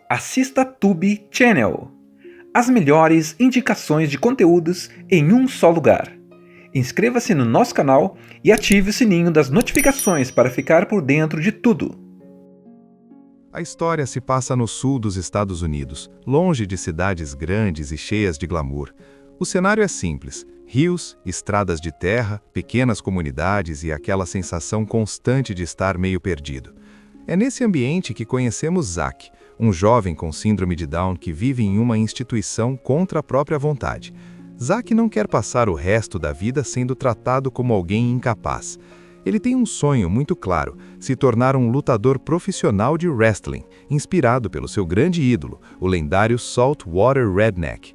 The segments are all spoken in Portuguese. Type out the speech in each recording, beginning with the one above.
Assista Tube Channel. As melhores indicações de conteúdos em um só lugar. Inscreva-se no nosso canal e ative o sininho das notificações para ficar por dentro de tudo. A história se passa no sul dos Estados Unidos, longe de cidades grandes e cheias de glamour. O cenário é simples: rios, estradas de terra, pequenas comunidades e aquela sensação constante de estar meio perdido. É nesse ambiente que conhecemos Zack, um jovem com síndrome de Down que vive em uma instituição contra a própria vontade. Zack não quer passar o resto da vida sendo tratado como alguém incapaz. Ele tem um sonho muito claro: se tornar um lutador profissional de wrestling, inspirado pelo seu grande ídolo, o lendário Saltwater Redneck.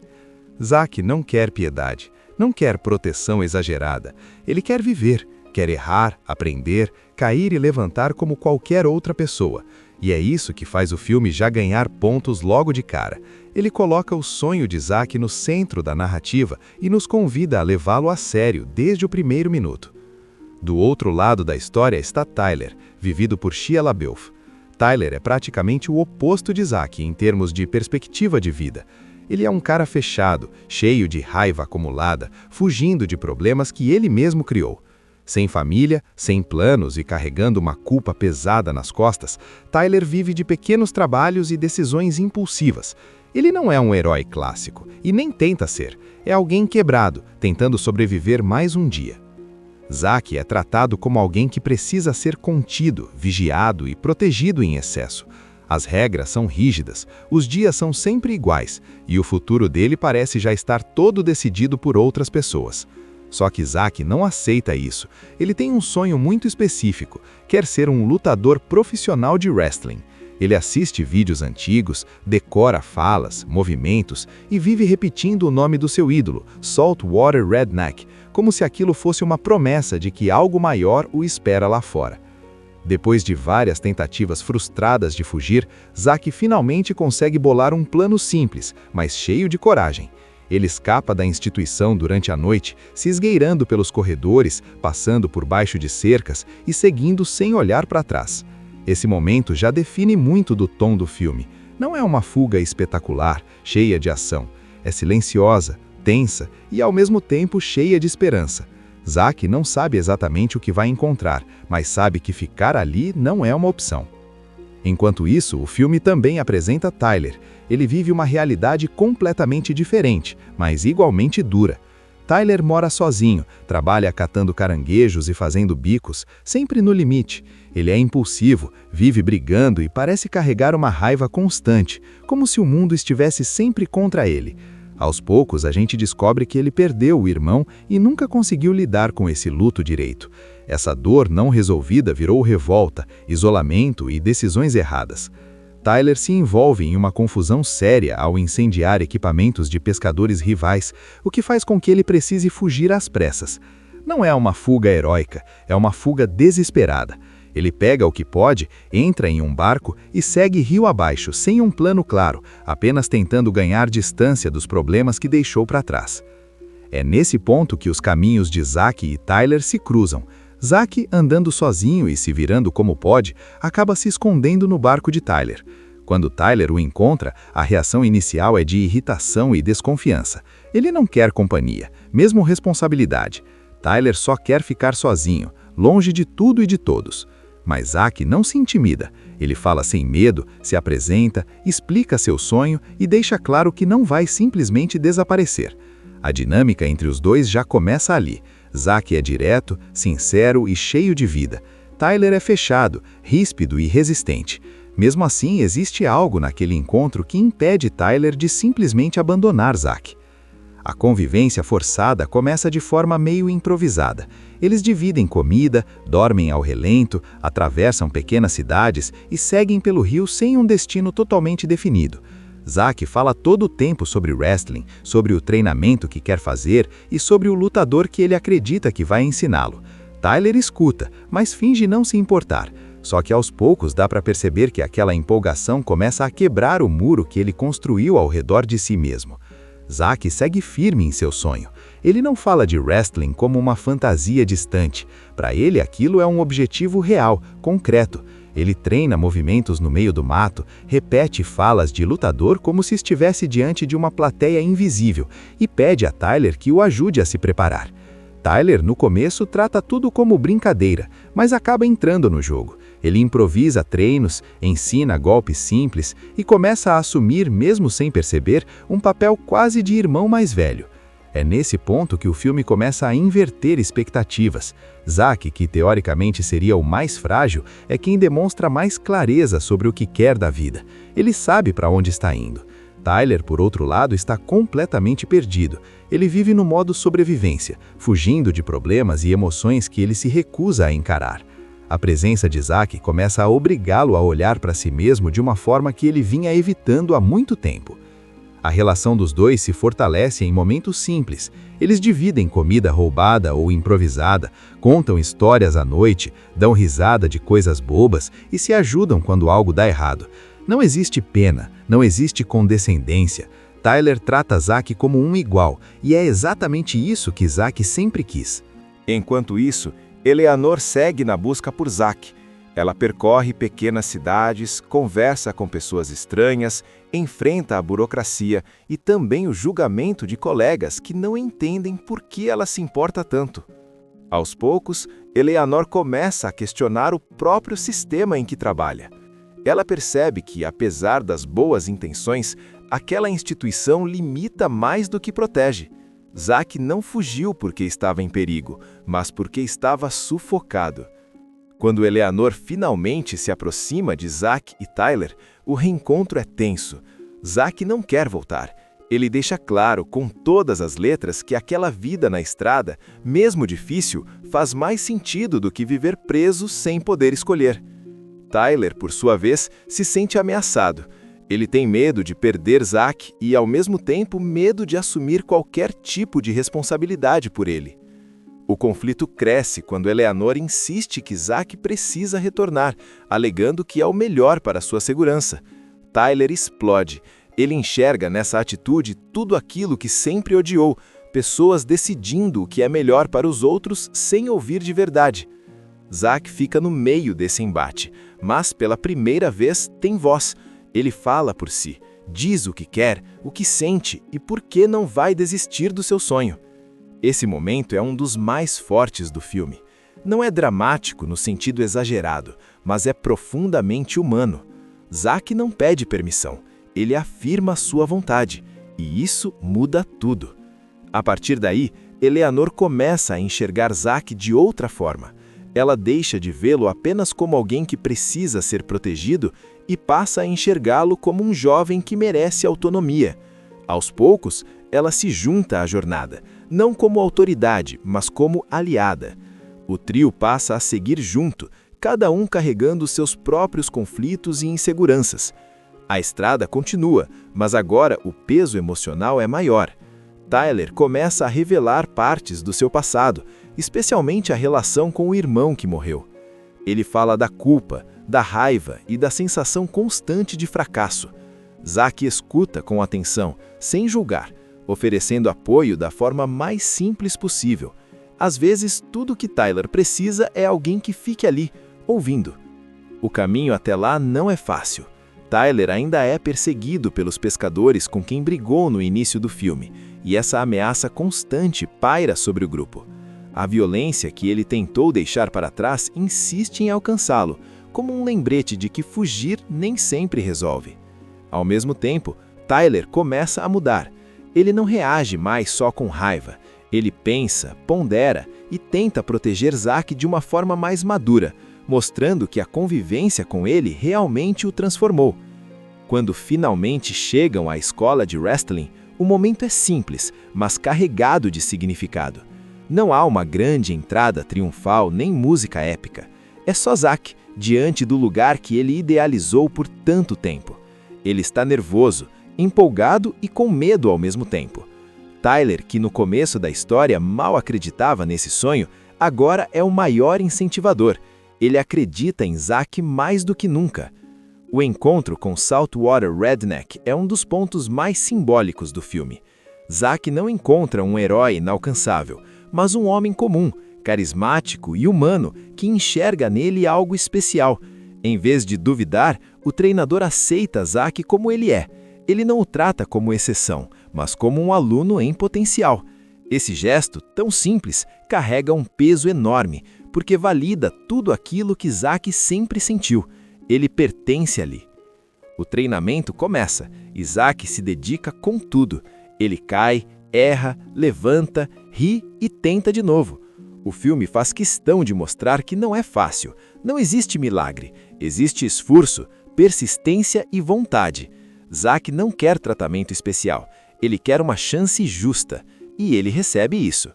Zack não quer piedade, não quer proteção exagerada. Ele quer viver, quer errar, aprender, cair e levantar como qualquer outra pessoa. E é isso que faz o filme já ganhar pontos logo de cara. Ele coloca o sonho de Zack no centro da narrativa e nos convida a levá-lo a sério desde o primeiro minuto. Do outro lado da história está Tyler, vivido por Shia LaBeouf. Tyler é praticamente o oposto de Zack em termos de perspectiva de vida. Ele é um cara fechado, cheio de raiva acumulada, fugindo de problemas que ele mesmo criou. Sem família, sem planos e carregando uma culpa pesada nas costas, Tyler vive de pequenos trabalhos e decisões impulsivas. Ele não é um herói clássico, e nem tenta ser. É alguém quebrado, tentando sobreviver mais um dia. Zack é tratado como alguém que precisa ser contido, vigiado e protegido em excesso. As regras são rígidas, os dias são sempre iguais, e o futuro dele parece já estar todo decidido por outras pessoas. Só que Zack não aceita isso. Ele tem um sonho muito específico: quer ser um lutador profissional de wrestling. Ele assiste vídeos antigos, decora falas, movimentos e vive repetindo o nome do seu ídolo, Saltwater Redneck, como se aquilo fosse uma promessa de que algo maior o espera lá fora. Depois de várias tentativas frustradas de fugir, Zack finalmente consegue bolar um plano simples, mas cheio de coragem. Ele escapa da instituição durante a noite, se esgueirando pelos corredores, passando por baixo de cercas e seguindo sem olhar para trás. Esse momento já define muito do tom do filme. Não é uma fuga espetacular, cheia de ação. É silenciosa, tensa e ao mesmo tempo cheia de esperança. Zack não sabe exatamente o que vai encontrar, mas sabe que ficar ali não é uma opção. Enquanto isso, o filme também apresenta Tyler. Ele vive uma realidade completamente diferente, mas igualmente dura. Tyler mora sozinho, trabalha catando caranguejos e fazendo bicos, sempre no limite. Ele é impulsivo, vive brigando e parece carregar uma raiva constante, como se o mundo estivesse sempre contra ele. Aos poucos, a gente descobre que ele perdeu o irmão e nunca conseguiu lidar com esse luto direito. Essa dor não resolvida virou revolta, isolamento e decisões erradas. Tyler se envolve em uma confusão séria ao incendiar equipamentos de pescadores rivais, o que faz com que ele precise fugir às pressas. Não é uma fuga heróica, é uma fuga desesperada. Ele pega o que pode, entra em um barco e segue rio abaixo, sem um plano claro, apenas tentando ganhar distância dos problemas que deixou para trás. É nesse ponto que os caminhos de Zack e Tyler se cruzam. Zack, andando sozinho e se virando como pode, acaba se escondendo no barco de Tyler. Quando Tyler o encontra, a reação inicial é de irritação e desconfiança. Ele não quer companhia, mesmo responsabilidade. Tyler só quer ficar sozinho, longe de tudo e de todos. Mas Zack não se intimida. Ele fala sem medo, se apresenta, explica seu sonho e deixa claro que não vai simplesmente desaparecer. A dinâmica entre os dois já começa ali. Zack é direto, sincero e cheio de vida. Tyler é fechado, ríspido e resistente. Mesmo assim, existe algo naquele encontro que impede Tyler de simplesmente abandonar Zack. A convivência forçada começa de forma meio improvisada. Eles dividem comida, dormem ao relento, atravessam pequenas cidades e seguem pelo rio sem um destino totalmente definido. Zack fala todo o tempo sobre wrestling, sobre o treinamento que quer fazer e sobre o lutador que ele acredita que vai ensiná-lo. Tyler escuta, mas finge não se importar. Só que aos poucos dá para perceber que aquela empolgação começa a quebrar o muro que ele construiu ao redor de si mesmo. Zack segue firme em seu sonho. Ele não fala de wrestling como uma fantasia distante. Para ele, aquilo é um objetivo real, concreto. Ele treina movimentos no meio do mato, repete falas de lutador como se estivesse diante de uma plateia invisível e pede a Tyler que o ajude a se preparar. Tyler, no começo, trata tudo como brincadeira, mas acaba entrando no jogo. Ele improvisa treinos, ensina golpes simples e começa a assumir, mesmo sem perceber, um papel quase de irmão mais velho. É nesse ponto que o filme começa a inverter expectativas. Zack, que teoricamente seria o mais frágil, é quem demonstra mais clareza sobre o que quer da vida. Ele sabe para onde está indo. Tyler, por outro lado, está completamente perdido. Ele vive no modo sobrevivência, fugindo de problemas e emoções que ele se recusa a encarar. A presença de Zack começa a obrigá-lo a olhar para si mesmo de uma forma que ele vinha evitando há muito tempo. A relação dos dois se fortalece em momentos simples. Eles dividem comida roubada ou improvisada, contam histórias à noite, dão risada de coisas bobas e se ajudam quando algo dá errado. Não existe pena, não existe condescendência. Tyler trata Zack como um igual, e é exatamente isso que Zack sempre quis. Enquanto isso, Eleanor segue na busca por Zack. Ela percorre pequenas cidades, conversa com pessoas estranhas, enfrenta a burocracia e também o julgamento de colegas que não entendem por que ela se importa tanto. Aos poucos, Eleanor começa a questionar o próprio sistema em que trabalha. Ela percebe que, apesar das boas intenções, aquela instituição limita mais do que protege. Zack não fugiu porque estava em perigo, mas porque estava sufocado. Quando Eleanor finalmente se aproxima de Zack e Tyler, o reencontro é tenso. Zack não quer voltar. Ele deixa claro, com todas as letras, que aquela vida na estrada, mesmo difícil, faz mais sentido do que viver preso sem poder escolher. Tyler, por sua vez, se sente ameaçado. Ele tem medo de perder Zack e, ao mesmo tempo, medo de assumir qualquer tipo de responsabilidade por ele. O conflito cresce quando Eleanor insiste que Zack precisa retornar, alegando que é o melhor para sua segurança. Tyler explode. Ele enxerga nessa atitude tudo aquilo que sempre odiou, pessoas decidindo o que é melhor para os outros sem ouvir de verdade. Zack fica no meio desse embate, mas pela primeira vez tem voz. Ele fala por si, diz o que quer, o que sente e por que não vai desistir do seu sonho. Esse momento é um dos mais fortes do filme. Não é dramático no sentido exagerado, mas é profundamente humano. Zack não pede permissão, ele afirma sua vontade, e isso muda tudo. A partir daí, Eleanor começa a enxergar Zack de outra forma. Ela deixa de vê-lo apenas como alguém que precisa ser protegido e passa a enxergá-lo como um jovem que merece autonomia. Aos poucos, ela se junta à jornada, não como autoridade, mas como aliada. O trio passa a seguir junto, cada um carregando seus próprios conflitos e inseguranças. A estrada continua, mas agora o peso emocional é maior. Tyler começa a revelar partes do seu passado, especialmente a relação com o irmão que morreu. Ele fala da culpa, da raiva e da sensação constante de fracasso. Zack escuta com atenção, sem julgar, oferecendo apoio da forma mais simples possível. Às vezes, tudo que Tyler precisa é alguém que fique ali, ouvindo. O caminho até lá não é fácil. Tyler ainda é perseguido pelos pescadores com quem brigou no início do filme, e essa ameaça constante paira sobre o grupo. A violência que ele tentou deixar para trás insiste em alcançá-lo, como um lembrete de que fugir nem sempre resolve. Ao mesmo tempo, Tyler começa a mudar. Ele não reage mais só com raiva. Ele pensa, pondera e tenta proteger Zack de uma forma mais madura, mostrando que a convivência com ele realmente o transformou. Quando finalmente chegam à escola de wrestling, o momento é simples, mas carregado de significado. Não há uma grande entrada triunfal nem música épica. É só Zack, diante do lugar que ele idealizou por tanto tempo. Ele está nervoso, empolgado e com medo ao mesmo tempo. Tyler, que no começo da história mal acreditava nesse sonho, agora é o maior incentivador. Ele acredita em Zack mais do que nunca. O encontro com Saltwater Redneck é um dos pontos mais simbólicos do filme. Zack não encontra um herói inalcançável, mas um homem comum, carismático e humano que enxerga nele algo especial. Em vez de duvidar, o treinador aceita Zack como ele é. Ele não o trata como exceção, mas como um aluno em potencial. Esse gesto, tão simples, carrega um peso enorme, porque valida tudo aquilo que Zack sempre sentiu. Ele pertence ali. O treinamento começa e Zack se dedica com tudo. Ele cai, erra, levanta, ri e tenta de novo. O filme faz questão de mostrar que não é fácil. Não existe milagre. Existe esforço, persistência e vontade. Zack não quer tratamento especial. Ele quer uma chance justa. E ele recebe isso.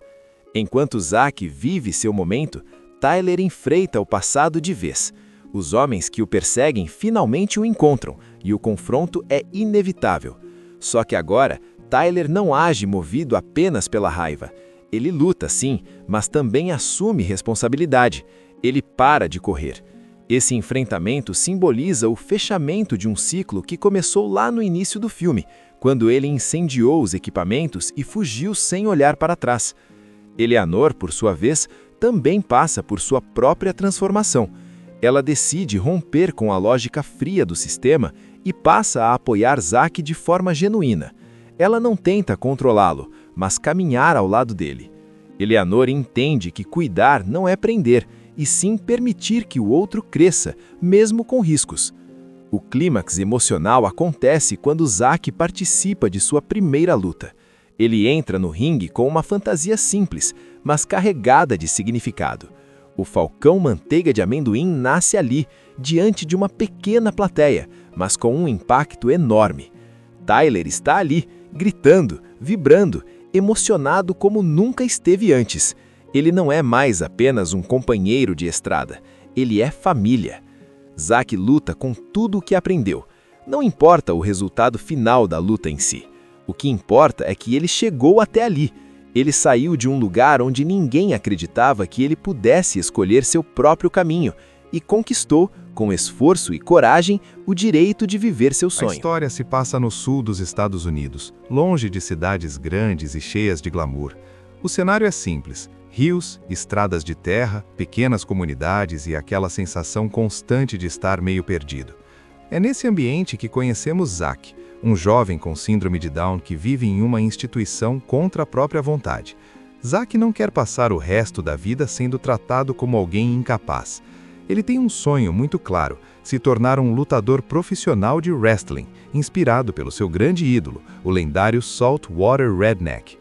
Enquanto Zack vive seu momento, Tyler enfrenta o passado de vez. Os homens que o perseguem finalmente o encontram, e o confronto é inevitável. Só que agora, Tyler não age movido apenas pela raiva. Ele luta, sim, mas também assume responsabilidade. Ele para de correr. Esse enfrentamento simboliza o fechamento de um ciclo que começou lá no início do filme, quando ele incendiou os equipamentos e fugiu sem olhar para trás. Eleanor, por sua vez, também passa por sua própria transformação. Ela decide romper com a lógica fria do sistema e passa a apoiar Zack de forma genuína. Ela não tenta controlá-lo, mas caminhar ao lado dele. Eleanor entende que cuidar não é prender, e sim permitir que o outro cresça, mesmo com riscos. O clímax emocional acontece quando Zack participa de sua primeira luta. Ele entra no ringue com uma fantasia simples, mas carregada de significado. O Falcão Manteiga de Amendoim nasce ali, diante de uma pequena plateia, mas com um impacto enorme. Tyler está ali, gritando, vibrando, emocionado como nunca esteve antes. Ele não é mais apenas um companheiro de estrada, ele é família. Zack luta com tudo o que aprendeu. Não importa o resultado final da luta em si. O que importa é que ele chegou até ali. Ele saiu de um lugar onde ninguém acreditava que ele pudesse escolher seu próprio caminho e conquistou, com esforço e coragem, o direito de viver seu sonho. A história se passa no sul dos Estados Unidos, longe de cidades grandes e cheias de glamour. O cenário é simples: rios, estradas de terra, pequenas comunidades e aquela sensação constante de estar meio perdido. É nesse ambiente que conhecemos Zack, um jovem com síndrome de Down que vive em uma instituição contra a própria vontade. Zack não quer passar o resto da vida sendo tratado como alguém incapaz. Ele tem um sonho muito claro: se tornar um lutador profissional de wrestling, inspirado pelo seu grande ídolo, o lendário Saltwater Redneck.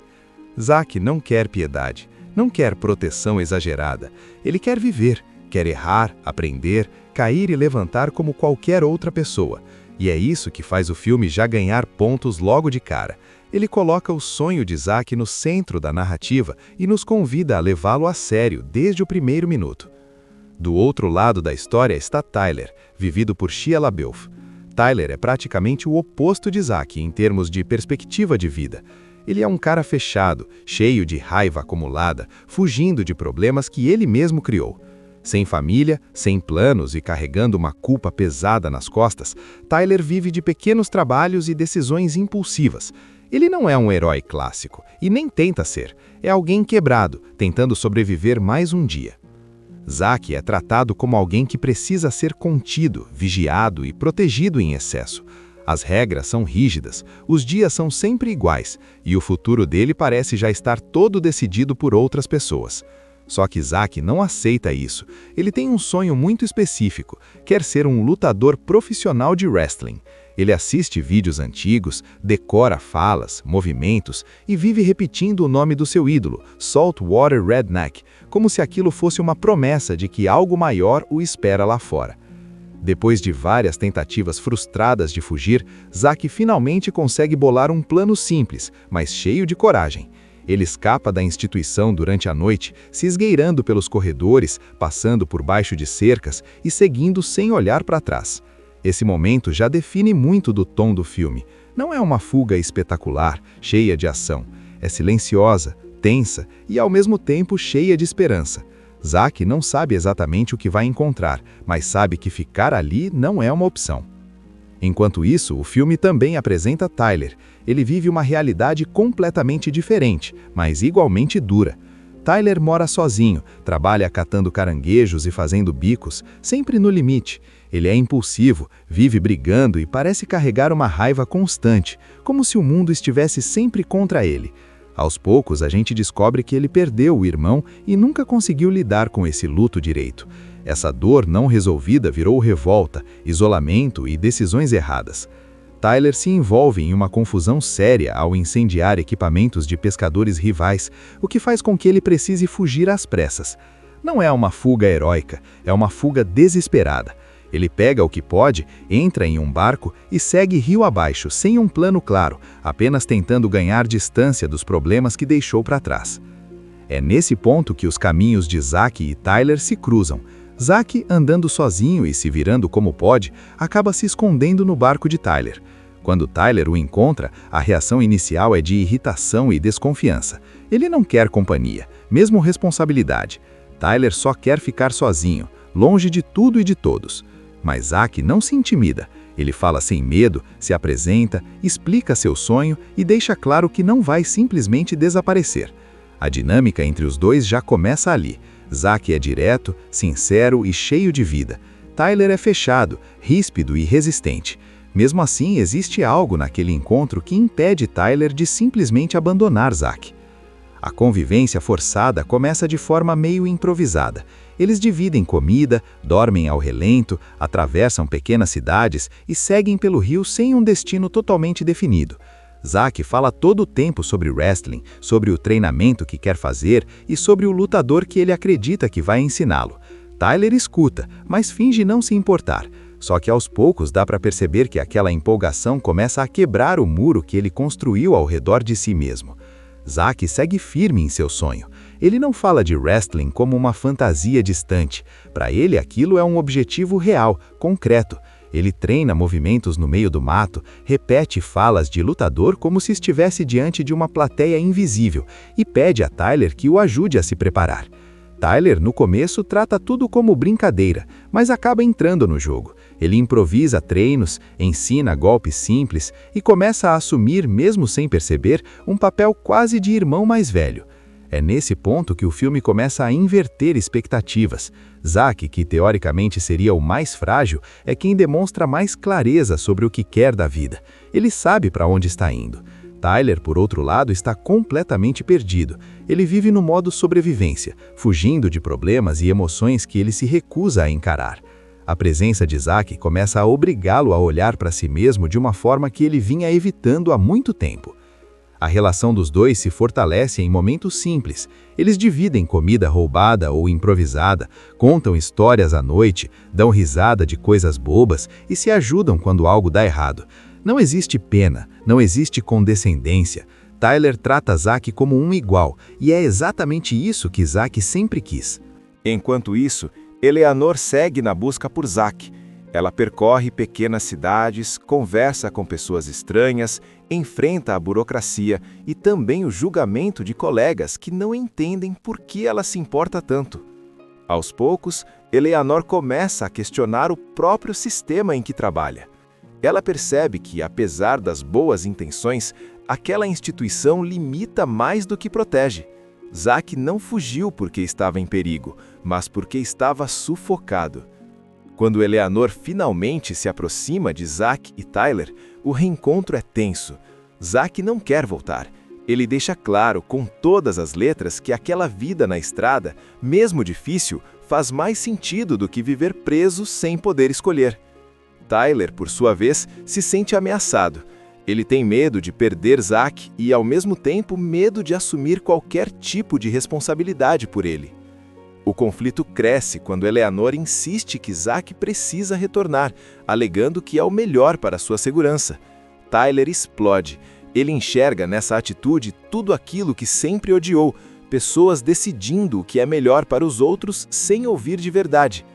Zack não quer piedade, não quer proteção exagerada. Ele quer viver, quer errar, aprender, cair e levantar como qualquer outra pessoa. E é isso que faz o filme já ganhar pontos logo de cara. Ele coloca o sonho de Zack no centro da narrativa e nos convida a levá-lo a sério desde o primeiro minuto. Do outro lado da história está Tyler, vivido por Shia LaBeouf. Tyler é praticamente o oposto de Zack em termos de perspectiva de vida. Ele é um cara fechado, cheio de raiva acumulada, fugindo de problemas que ele mesmo criou. Sem família, sem planos e carregando uma culpa pesada nas costas, Tyler vive de pequenos trabalhos e decisões impulsivas. Ele não é um herói clássico, e nem tenta ser. É alguém quebrado, tentando sobreviver mais um dia. Zack é tratado como alguém que precisa ser contido, vigiado e protegido em excesso. As regras são rígidas, os dias são sempre iguais, e o futuro dele parece já estar todo decidido por outras pessoas. Só que Zack não aceita isso. Ele tem um sonho muito específico: quer ser um lutador profissional de wrestling. Ele assiste vídeos antigos, decora falas, movimentos e vive repetindo o nome do seu ídolo, Saltwater Redneck, como se aquilo fosse uma promessa de que algo maior o espera lá fora. Depois de várias tentativas frustradas de fugir, Zack finalmente consegue bolar um plano simples, mas cheio de coragem. Ele escapa da instituição durante a noite, se esgueirando pelos corredores, passando por baixo de cercas e seguindo sem olhar para trás. Esse momento já define muito do tom do filme. Não é uma fuga espetacular, cheia de ação. É silenciosa, tensa e ao mesmo tempo cheia de esperança. Zack não sabe exatamente o que vai encontrar, mas sabe que ficar ali não é uma opção. Enquanto isso, o filme também apresenta Tyler. Ele vive uma realidade completamente diferente, mas igualmente dura. Tyler mora sozinho, trabalha catando caranguejos e fazendo bicos, sempre no limite. Ele é impulsivo, vive brigando e parece carregar uma raiva constante, como se o mundo estivesse sempre contra ele. Aos poucos, a gente descobre que ele perdeu o irmão e nunca conseguiu lidar com esse luto direito. Essa dor não resolvida virou revolta, isolamento e decisões erradas. Tyler se envolve em uma confusão séria ao incendiar equipamentos de pescadores rivais, o que faz com que ele precise fugir às pressas. Não é uma fuga heróica, é uma fuga desesperada. Ele pega o que pode, entra em um barco e segue rio abaixo, sem um plano claro, apenas tentando ganhar distância dos problemas que deixou para trás. É nesse ponto que os caminhos de Zack e Tyler se cruzam. Zack, andando sozinho e se virando como pode, acaba se escondendo no barco de Tyler. Quando Tyler o encontra, a reação inicial é de irritação e desconfiança. Ele não quer companhia, mesmo responsabilidade. Tyler só quer ficar sozinho, longe de tudo e de todos. Mas Zack não se intimida. Ele fala sem medo, se apresenta, explica seu sonho e deixa claro que não vai simplesmente desaparecer. A dinâmica entre os dois já começa ali. Zack é direto, sincero e cheio de vida. Tyler é fechado, ríspido e resistente. Mesmo assim, existe algo naquele encontro que impede Tyler de simplesmente abandonar Zack. A convivência forçada começa de forma meio improvisada. Eles dividem comida, dormem ao relento, atravessam pequenas cidades e seguem pelo rio sem um destino totalmente definido. Zack fala todo o tempo sobre wrestling, sobre o treinamento que quer fazer e sobre o lutador que ele acredita que vai ensiná-lo. Tyler escuta, mas finge não se importar. Só que aos poucos dá para perceber que aquela empolgação começa a quebrar o muro que ele construiu ao redor de si mesmo. Zack segue firme em seu sonho. Ele não fala de wrestling como uma fantasia distante. Para ele, aquilo é um objetivo real, concreto. Ele treina movimentos no meio do mato, repete falas de lutador como se estivesse diante de uma plateia invisível e pede a Tyler que o ajude a se preparar. Tyler, no começo, trata tudo como brincadeira, mas acaba entrando no jogo. Ele improvisa treinos, ensina golpes simples e começa a assumir, mesmo sem perceber, um papel quase de irmão mais velho. É nesse ponto que o filme começa a inverter expectativas. Zack, que teoricamente seria o mais frágil, é quem demonstra mais clareza sobre o que quer da vida. Ele sabe para onde está indo. Tyler, por outro lado, está completamente perdido. Ele vive no modo sobrevivência, fugindo de problemas e emoções que ele se recusa a encarar. A presença de Zack começa a obrigá-lo a olhar para si mesmo de uma forma que ele vinha evitando há muito tempo. A relação dos dois se fortalece em momentos simples. Eles dividem comida roubada ou improvisada, contam histórias à noite, dão risada de coisas bobas e se ajudam quando algo dá errado. Não existe pena, não existe condescendência. Tyler trata Zack como um igual, e é exatamente isso que Zack sempre quis. Enquanto isso, Eleanor segue na busca por Zack. Ela percorre pequenas cidades, conversa com pessoas estranhas, enfrenta a burocracia e também o julgamento de colegas que não entendem por que ela se importa tanto. Aos poucos, Eleanor começa a questionar o próprio sistema em que trabalha. Ela percebe que, apesar das boas intenções, aquela instituição limita mais do que protege. Zack não fugiu porque estava em perigo, mas porque estava sufocado. Quando Eleanor finalmente se aproxima de Zack e Tyler, o reencontro é tenso. Zack não quer voltar. Ele deixa claro com todas as letras que aquela vida na estrada, mesmo difícil, faz mais sentido do que viver preso sem poder escolher. Tyler, por sua vez, se sente ameaçado. Ele tem medo de perder Zack e, ao mesmo tempo, medo de assumir qualquer tipo de responsabilidade por ele. O conflito cresce quando Eleanor insiste que Zack precisa retornar, alegando que é o melhor para sua segurança. Tyler explode. Ele enxerga nessa atitude tudo aquilo que sempre odiou, pessoas decidindo o que é melhor para os outros sem ouvir de verdade.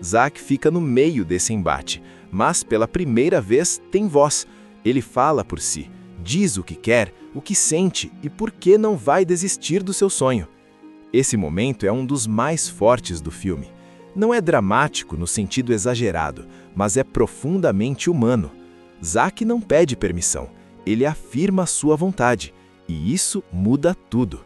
Zack fica no meio desse embate, mas pela primeira vez tem voz. Ele fala por si, diz o que quer, o que sente e por que não vai desistir do seu sonho. Esse momento é um dos mais fortes do filme. Não é dramático no sentido exagerado, mas é profundamente humano. Zack não pede permissão, ele afirma sua vontade, e isso muda tudo.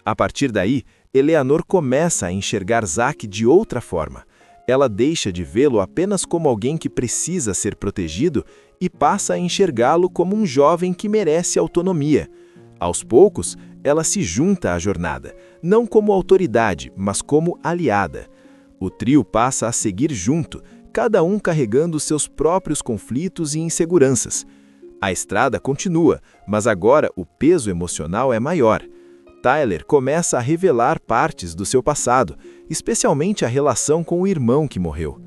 A partir daí, Eleanor começa a enxergar Zack de outra forma. Ela deixa de vê-lo apenas como alguém que precisa ser protegido e passa a enxergá-lo como um jovem que merece autonomia. Aos poucos, ela se junta à jornada, não como autoridade, mas como aliada. O trio passa a seguir junto, cada um carregando seus próprios conflitos e inseguranças. A estrada continua, mas agora o peso emocional é maior. Tyler começa a revelar partes do seu passado, especialmente a relação com o irmão que morreu.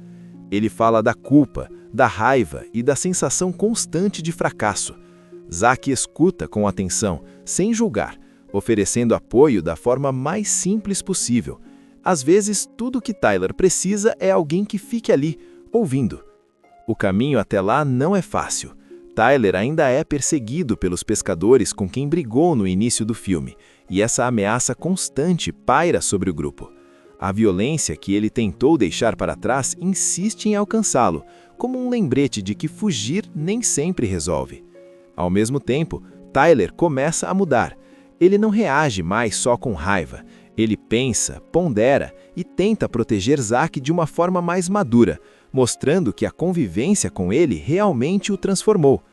Ele fala da culpa, da raiva e da sensação constante de fracasso. Zack escuta com atenção, sem julgar, oferecendo apoio da forma mais simples possível. Às vezes, tudo que Tyler precisa é alguém que fique ali, ouvindo. O caminho até lá não é fácil. Tyler ainda é perseguido pelos pescadores com quem brigou no início do filme, e essa ameaça constante paira sobre o grupo. A violência que ele tentou deixar para trás insiste em alcançá-lo, como um lembrete de que fugir nem sempre resolve. Ao mesmo tempo, Tyler começa a mudar. Ele não reage mais só com raiva. Ele pensa, pondera e tenta proteger Zack de uma forma mais madura, mostrando que a convivência com ele realmente o transformou.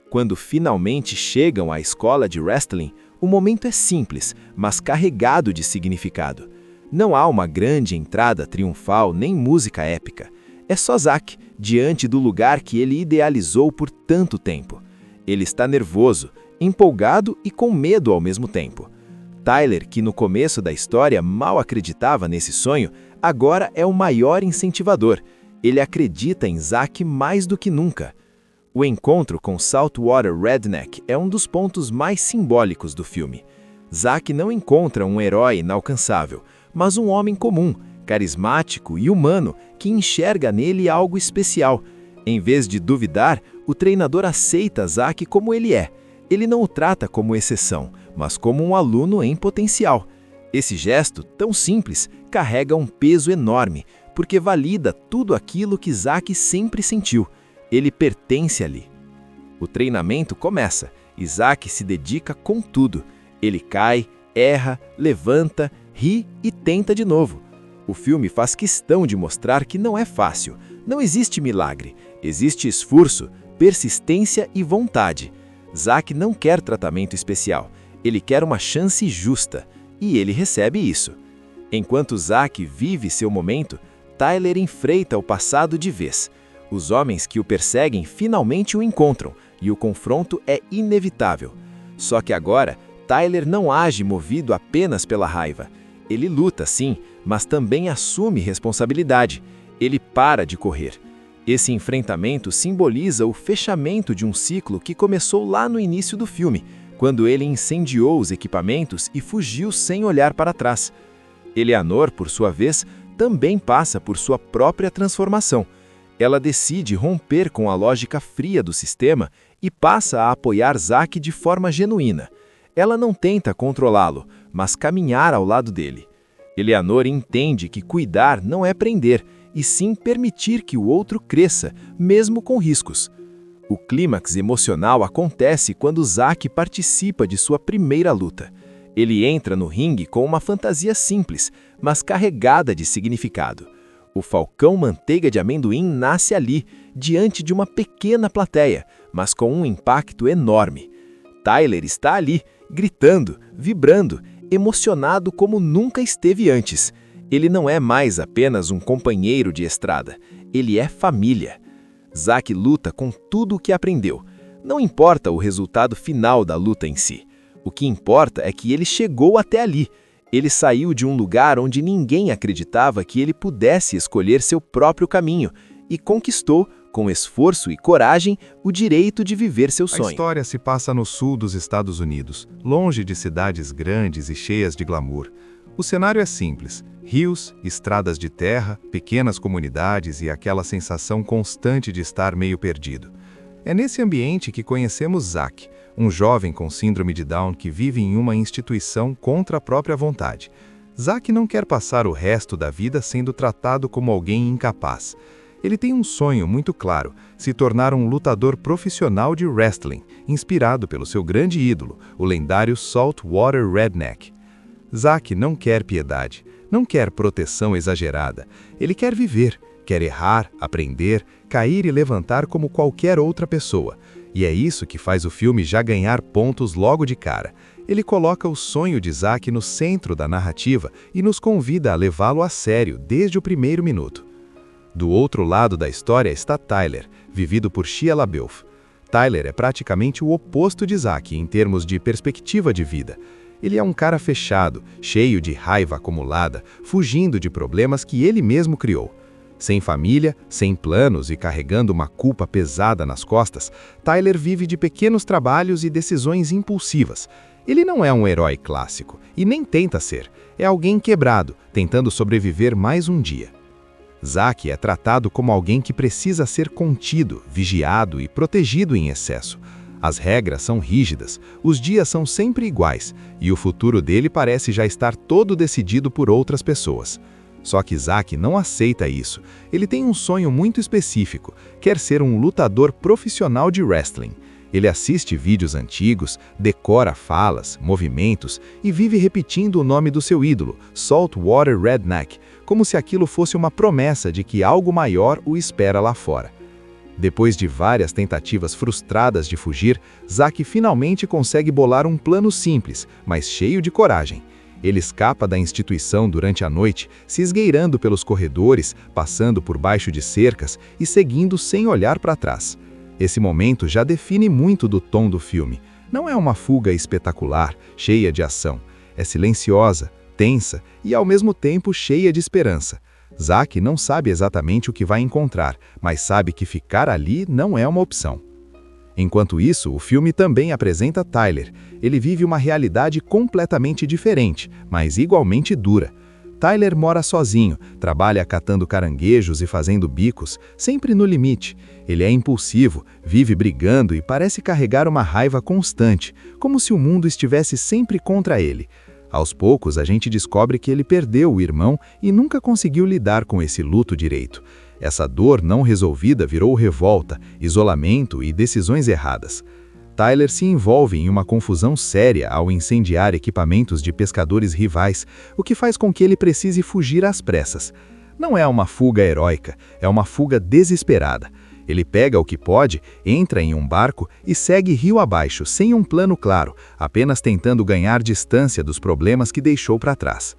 Quando finalmente chegam à escola de wrestling, o momento é simples, mas carregado de significado. Não há uma grande entrada triunfal nem música épica. É só Zack, diante do lugar que ele idealizou por tanto tempo. Ele está nervoso, empolgado e com medo ao mesmo tempo. Tyler, que no começo da história mal acreditava nesse sonho, agora é o maior incentivador. Ele acredita em Zack mais do que nunca. O encontro com Saltwater Redneck é um dos pontos mais simbólicos do filme. Zack não encontra um herói inalcançável, mas um homem comum, carismático e humano que enxerga nele algo especial. Em vez de duvidar, o treinador aceita Zack como ele é. Ele não o trata como exceção, mas como um aluno em potencial. Esse gesto, tão simples, carrega um peso enorme, porque valida tudo aquilo que Zack sempre sentiu. Ele pertence ali. O treinamento começa e Zack se dedica com tudo. Ele cai, erra, levanta, ri e tenta de novo. O filme faz questão de mostrar que não é fácil. Não existe milagre. Existe esforço, persistência e vontade. Zack não quer tratamento especial. Ele quer uma chance justa. E ele recebe isso. Enquanto Zack vive seu momento, Tyler enfrenta o passado de vez. Os homens que o perseguem finalmente o encontram, e o confronto é inevitável. Só que agora, Tyler não age movido apenas pela raiva. Ele luta, sim, mas também assume responsabilidade. Ele para de correr. Esse enfrentamento simboliza o fechamento de um ciclo que começou lá no início do filme, quando ele incendiou os equipamentos e fugiu sem olhar para trás. Eleanor, por sua vez, também passa por sua própria transformação. Ela decide romper com a lógica fria do sistema e passa a apoiar Zack de forma genuína. Ela não tenta controlá-lo, mas caminhar ao lado dele. Eleanor entende que cuidar não é prender, e sim permitir que o outro cresça, mesmo com riscos. O clímax emocional acontece quando Zack participa de sua primeira luta. Ele entra no ringue com uma fantasia simples, mas carregada de significado. O Falcão Manteiga de Amendoim nasce ali, diante de uma pequena plateia, mas com um impacto enorme. Tyler está ali, gritando, vibrando, emocionado como nunca esteve antes. Ele não é mais apenas um companheiro de estrada, ele é família. Zack luta com tudo o que aprendeu. Não importa o resultado final da luta em si. O que importa é que ele chegou até ali. Ele saiu de um lugar onde ninguém acreditava que ele pudesse escolher seu próprio caminho e conquistou, com esforço e coragem, o direito de viver seu sonho. A história se passa no sul dos Estados Unidos, longe de cidades grandes e cheias de glamour. O cenário é simples: rios, estradas de terra, pequenas comunidades e aquela sensação constante de estar meio perdido. É nesse ambiente que conhecemos Zack, um jovem com síndrome de Down que vive em uma instituição contra a própria vontade. Zack não quer passar o resto da vida sendo tratado como alguém incapaz. Ele tem um sonho muito claro: se tornar um lutador profissional de wrestling, inspirado pelo seu grande ídolo, o lendário Saltwater Redneck. Zack não quer piedade, não quer proteção exagerada. Ele quer viver, quer errar, aprender, cair e levantar como qualquer outra pessoa. E é isso que faz o filme já ganhar pontos logo de cara. Ele coloca o sonho de Zack no centro da narrativa e nos convida a levá-lo a sério desde o primeiro minuto. Do outro lado da história está Tyler, vivido por Shia LaBeouf. Tyler é praticamente o oposto de Zack em termos de perspectiva de vida. Ele é um cara fechado, cheio de raiva acumulada, fugindo de problemas que ele mesmo criou. Sem família, sem planos e carregando uma culpa pesada nas costas, Tyler vive de pequenos trabalhos e decisões impulsivas. Ele não é um herói clássico, e nem tenta ser. É alguém quebrado, tentando sobreviver mais um dia. Zack é tratado como alguém que precisa ser contido, vigiado e protegido em excesso. As regras são rígidas, os dias são sempre iguais, e o futuro dele parece já estar todo decidido por outras pessoas. Só que Zack não aceita isso. Ele tem um sonho muito específico, quer ser um lutador profissional de wrestling. Ele assiste vídeos antigos, decora falas, movimentos e vive repetindo o nome do seu ídolo, Saltwater Redneck, como se aquilo fosse uma promessa de que algo maior o espera lá fora. Depois de várias tentativas frustradas de fugir, Zack finalmente consegue bolar um plano simples, mas cheio de coragem. Ele escapa da instituição durante a noite, se esgueirando pelos corredores, passando por baixo de cercas e seguindo sem olhar para trás. Esse momento já define muito do tom do filme. Não é uma fuga espetacular, cheia de ação. É silenciosa, tensa e ao mesmo tempo cheia de esperança. Zack não sabe exatamente o que vai encontrar, mas sabe que ficar ali não é uma opção. Enquanto isso, o filme também apresenta Tyler. Ele vive uma realidade completamente diferente, mas igualmente dura. Tyler mora sozinho, trabalha catando caranguejos e fazendo bicos, sempre no limite. Ele é impulsivo, vive brigando e parece carregar uma raiva constante, como se o mundo estivesse sempre contra ele. Aos poucos, a gente descobre que ele perdeu o irmão e nunca conseguiu lidar com esse luto direito. Essa dor não resolvida virou revolta, isolamento e decisões erradas. Tyler se envolve em uma confusão séria ao incendiar equipamentos de pescadores rivais, o que faz com que ele precise fugir às pressas. Não é uma fuga heróica, é uma fuga desesperada. Ele pega o que pode, entra em um barco e segue rio abaixo, sem um plano claro, apenas tentando ganhar distância dos problemas que deixou para trás.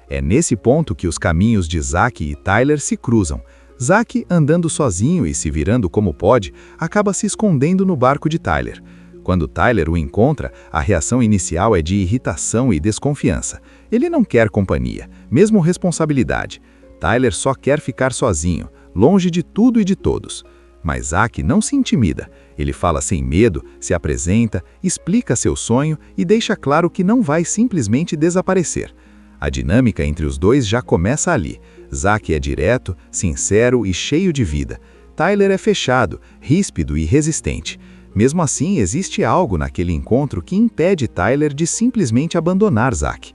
É nesse ponto que os caminhos de Zack e Tyler se cruzam. Zack, andando sozinho e se virando como pode, acaba se escondendo no barco de Tyler. Quando Tyler o encontra, a reação inicial é de irritação e desconfiança. Ele não quer companhia, mesmo responsabilidade. Tyler só quer ficar sozinho, longe de tudo e de todos. Mas Zack não se intimida. Ele fala sem medo, se apresenta, explica seu sonho e deixa claro que não vai simplesmente desaparecer. A dinâmica entre os dois já começa ali. Zack é direto, sincero e cheio de vida. Tyler é fechado, ríspido e resistente. Mesmo assim, existe algo naquele encontro que impede Tyler de simplesmente abandonar Zack.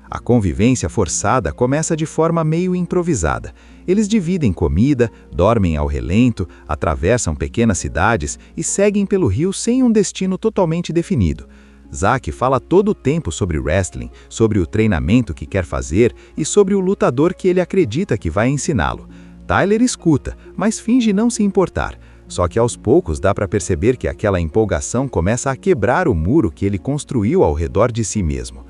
A convivência forçada começa de forma meio improvisada. Eles dividem comida, dormem ao relento, atravessam pequenas cidades e seguem pelo rio sem um destino totalmente definido. Zack fala todo o tempo sobre wrestling, sobre o treinamento que quer fazer e sobre o lutador que ele acredita que vai ensiná-lo. Tyler escuta, mas finge não se importar. Só que aos poucos dá para perceber que aquela empolgação começa a quebrar o muro que ele construiu ao redor de si mesmo.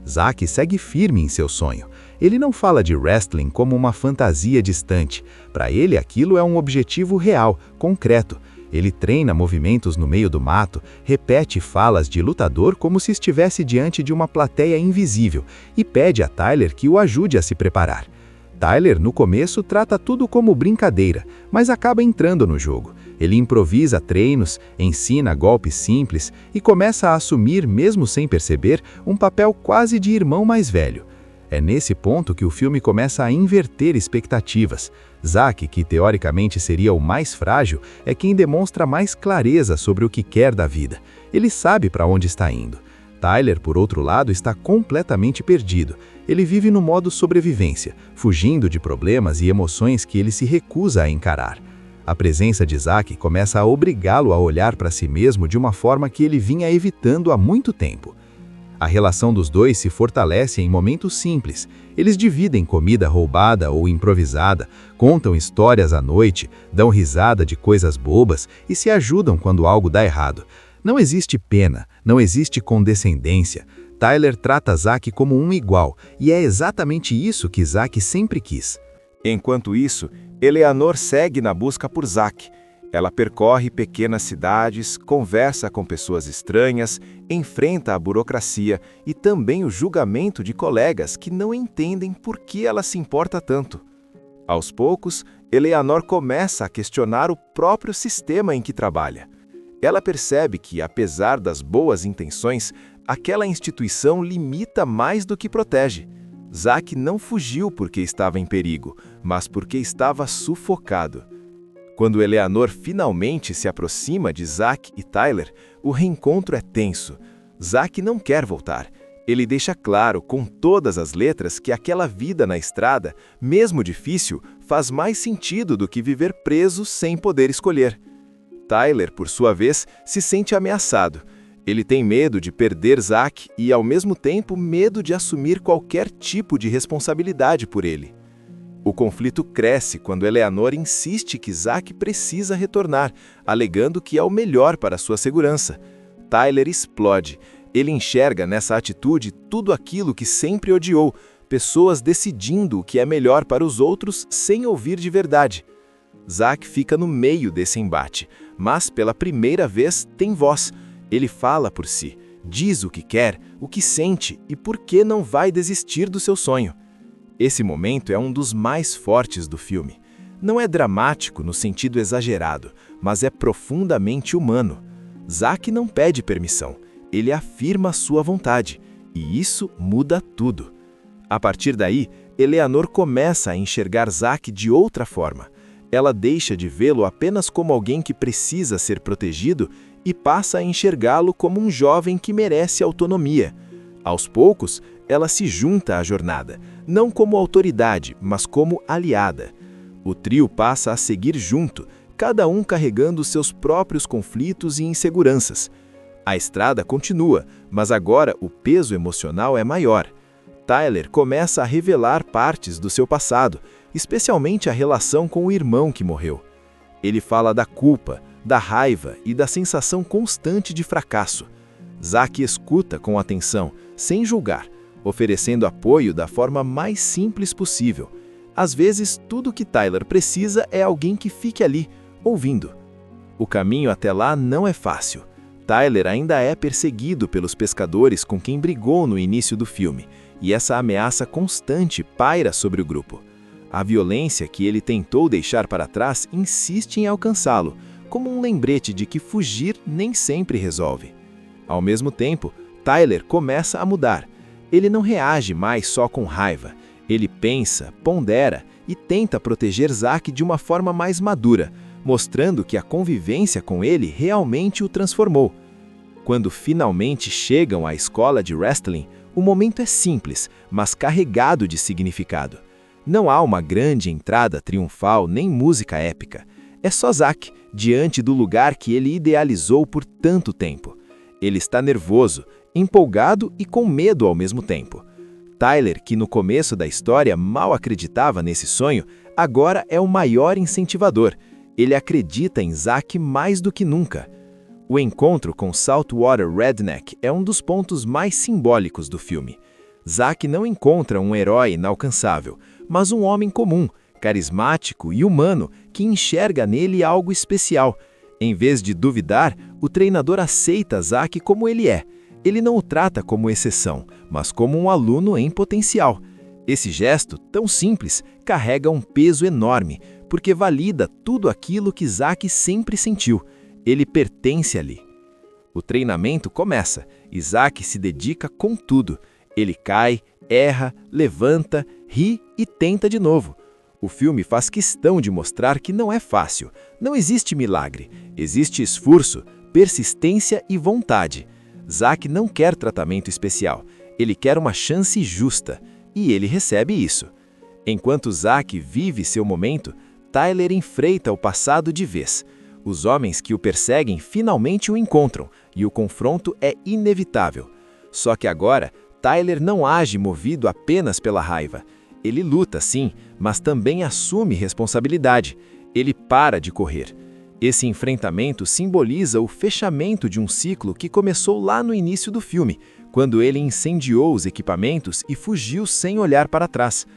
Zack segue firme em seu sonho. Ele não fala de wrestling como uma fantasia distante. Para ele, aquilo é um objetivo real, concreto. Ele treina movimentos no meio do mato, repete falas de lutador como se estivesse diante de uma plateia invisível e pede a Tyler que o ajude a se preparar. Tyler, no começo, trata tudo como brincadeira, mas acaba entrando no jogo. Ele improvisa treinos, ensina golpes simples e começa a assumir, mesmo sem perceber, um papel quase de irmão mais velho. É nesse ponto que o filme começa a inverter expectativas. Zack, que teoricamente seria o mais frágil, é quem demonstra mais clareza sobre o que quer da vida. Ele sabe para onde está indo. Tyler, por outro lado, está completamente perdido. Ele vive no modo sobrevivência, fugindo de problemas e emoções que ele se recusa a encarar. A presença de Zack começa a obrigá-lo a olhar para si mesmo de uma forma que ele vinha evitando há muito tempo. A relação dos dois se fortalece em momentos simples. Eles dividem comida roubada ou improvisada, contam histórias à noite, dão risada de coisas bobas e se ajudam quando algo dá errado. Não existe pena, não existe condescendência. Tyler trata Zack como um igual, e é exatamente isso que Zack sempre quis. Enquanto isso, Eleanor segue na busca por Zack. Ela percorre pequenas cidades, conversa com pessoas estranhas, enfrenta a burocracia e também o julgamento de colegas que não entendem por que ela se importa tanto. Aos poucos, Eleanor começa a questionar o próprio sistema em que trabalha. Ela percebe que, apesar das boas intenções, aquela instituição limita mais do que protege. Zack não fugiu porque estava em perigo, mas porque estava sufocado. Quando Eleanor finalmente se aproxima de Zack e Tyler, o reencontro é tenso. Zack não quer voltar. Ele deixa claro com todas as letras que aquela vida na estrada, mesmo difícil, faz mais sentido do que viver preso sem poder escolher. Tyler, por sua vez, se sente ameaçado. Ele tem medo de perder Zack e, ao mesmo tempo, medo de assumir qualquer tipo de responsabilidade por ele. O conflito cresce quando Eleanor insiste que Zack precisa retornar, alegando que é o melhor para sua segurança. Tyler explode. Ele enxerga nessa atitude tudo aquilo que sempre odiou, pessoas decidindo o que é melhor para os outros sem ouvir de verdade. Zack fica no meio desse embate, mas pela primeira vez tem voz. Ele fala por si, diz o que quer, o que sente e por que não vai desistir do seu sonho. Esse momento é um dos mais fortes do filme. Não é dramático no sentido exagerado, mas é profundamente humano. Zack não pede permissão, ele afirma sua vontade, e isso muda tudo. A partir daí, Eleanor começa a enxergar Zack de outra forma. Ela deixa de vê-lo apenas como alguém que precisa ser protegido e passa a enxergá-lo como um jovem que merece autonomia. Aos poucos, ela se junta à jornada, não como autoridade, mas como aliada. O trio passa a seguir junto, cada um carregando seus próprios conflitos e inseguranças. A estrada continua, mas agora o peso emocional é maior. Tyler começa a revelar partes do seu passado, especialmente a relação com o irmão que morreu. Ele fala da culpa, da raiva e da sensação constante de fracasso. Zack escuta com atenção, sem julgar, oferecendo apoio da forma mais simples possível. Às vezes, tudo que Tyler precisa é alguém que fique ali, ouvindo. O caminho até lá não é fácil. Tyler ainda é perseguido pelos pescadores com quem brigou no início do filme, e essa ameaça constante paira sobre o grupo. A violência que ele tentou deixar para trás insiste em alcançá-lo, como um lembrete de que fugir nem sempre resolve. Ao mesmo tempo, Tyler começa a mudar. Ele não reage mais só com raiva. Ele pensa, pondera e tenta proteger Zack de uma forma mais madura, mostrando que a convivência com ele realmente o transformou. Quando finalmente chegam à escola de wrestling, o momento é simples, mas carregado de significado. Não há uma grande entrada triunfal nem música épica. É só Zack, diante do lugar que ele idealizou por tanto tempo. Ele está nervoso, empolgado e com medo ao mesmo tempo. Tyler, que no começo da história mal acreditava nesse sonho, agora é o maior incentivador. Ele acredita em Zack mais do que nunca. O encontro com Saltwater Redneck é um dos pontos mais simbólicos do filme. Zack não encontra um herói inalcançável, mas um homem comum, carismático e humano que enxerga nele algo especial. Em vez de duvidar, o treinador aceita Zack como ele é. Ele não o trata como exceção, mas como um aluno em potencial. Esse gesto, tão simples, carrega um peso enorme, porque valida tudo aquilo que Zack sempre sentiu. Ele pertence ali. O treinamento começa e Zack se dedica com tudo. Ele cai, erra, levanta, ri e tenta de novo. O filme faz questão de mostrar que não é fácil. Não existe milagre. Existe esforço, persistência e vontade. Zack não quer tratamento especial. Ele quer uma chance justa. E ele recebe isso. Enquanto Zack vive seu momento, Tyler enfrenta o passado de vez. Os homens que o perseguem finalmente o encontram, e o confronto é inevitável. Só que agora, Tyler não age movido apenas pela raiva. Ele luta, sim, mas também assume responsabilidade. Ele para de correr. Esse enfrentamento simboliza o fechamento de um ciclo que começou lá no início do filme, quando ele incendiou os equipamentos e fugiu sem olhar para trás.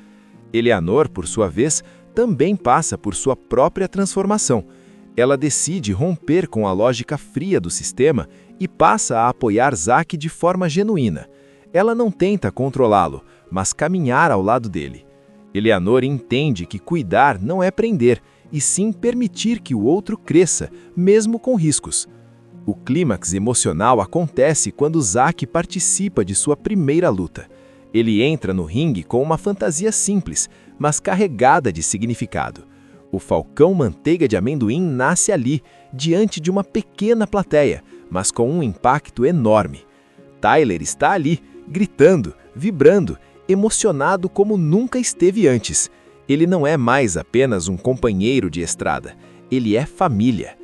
Eleanor, por sua vez, também passa por sua própria transformação. Ela decide romper com a lógica fria do sistema e passa a apoiar Zack de forma genuína. Ela não tenta controlá-lo, mas caminhar ao lado dele. Eleanor entende que cuidar não é prender, e sim permitir que o outro cresça, mesmo com riscos. O clímax emocional acontece quando Zack participa de sua primeira luta. Ele entra no ringue com uma fantasia simples, mas carregada de significado. O Falcão Manteiga de Amendoim nasce ali, diante de uma pequena plateia, mas com um impacto enorme. Tyler está ali, gritando, vibrando, emocionado como nunca esteve antes. Ele não é mais apenas um companheiro de estrada, ele é família.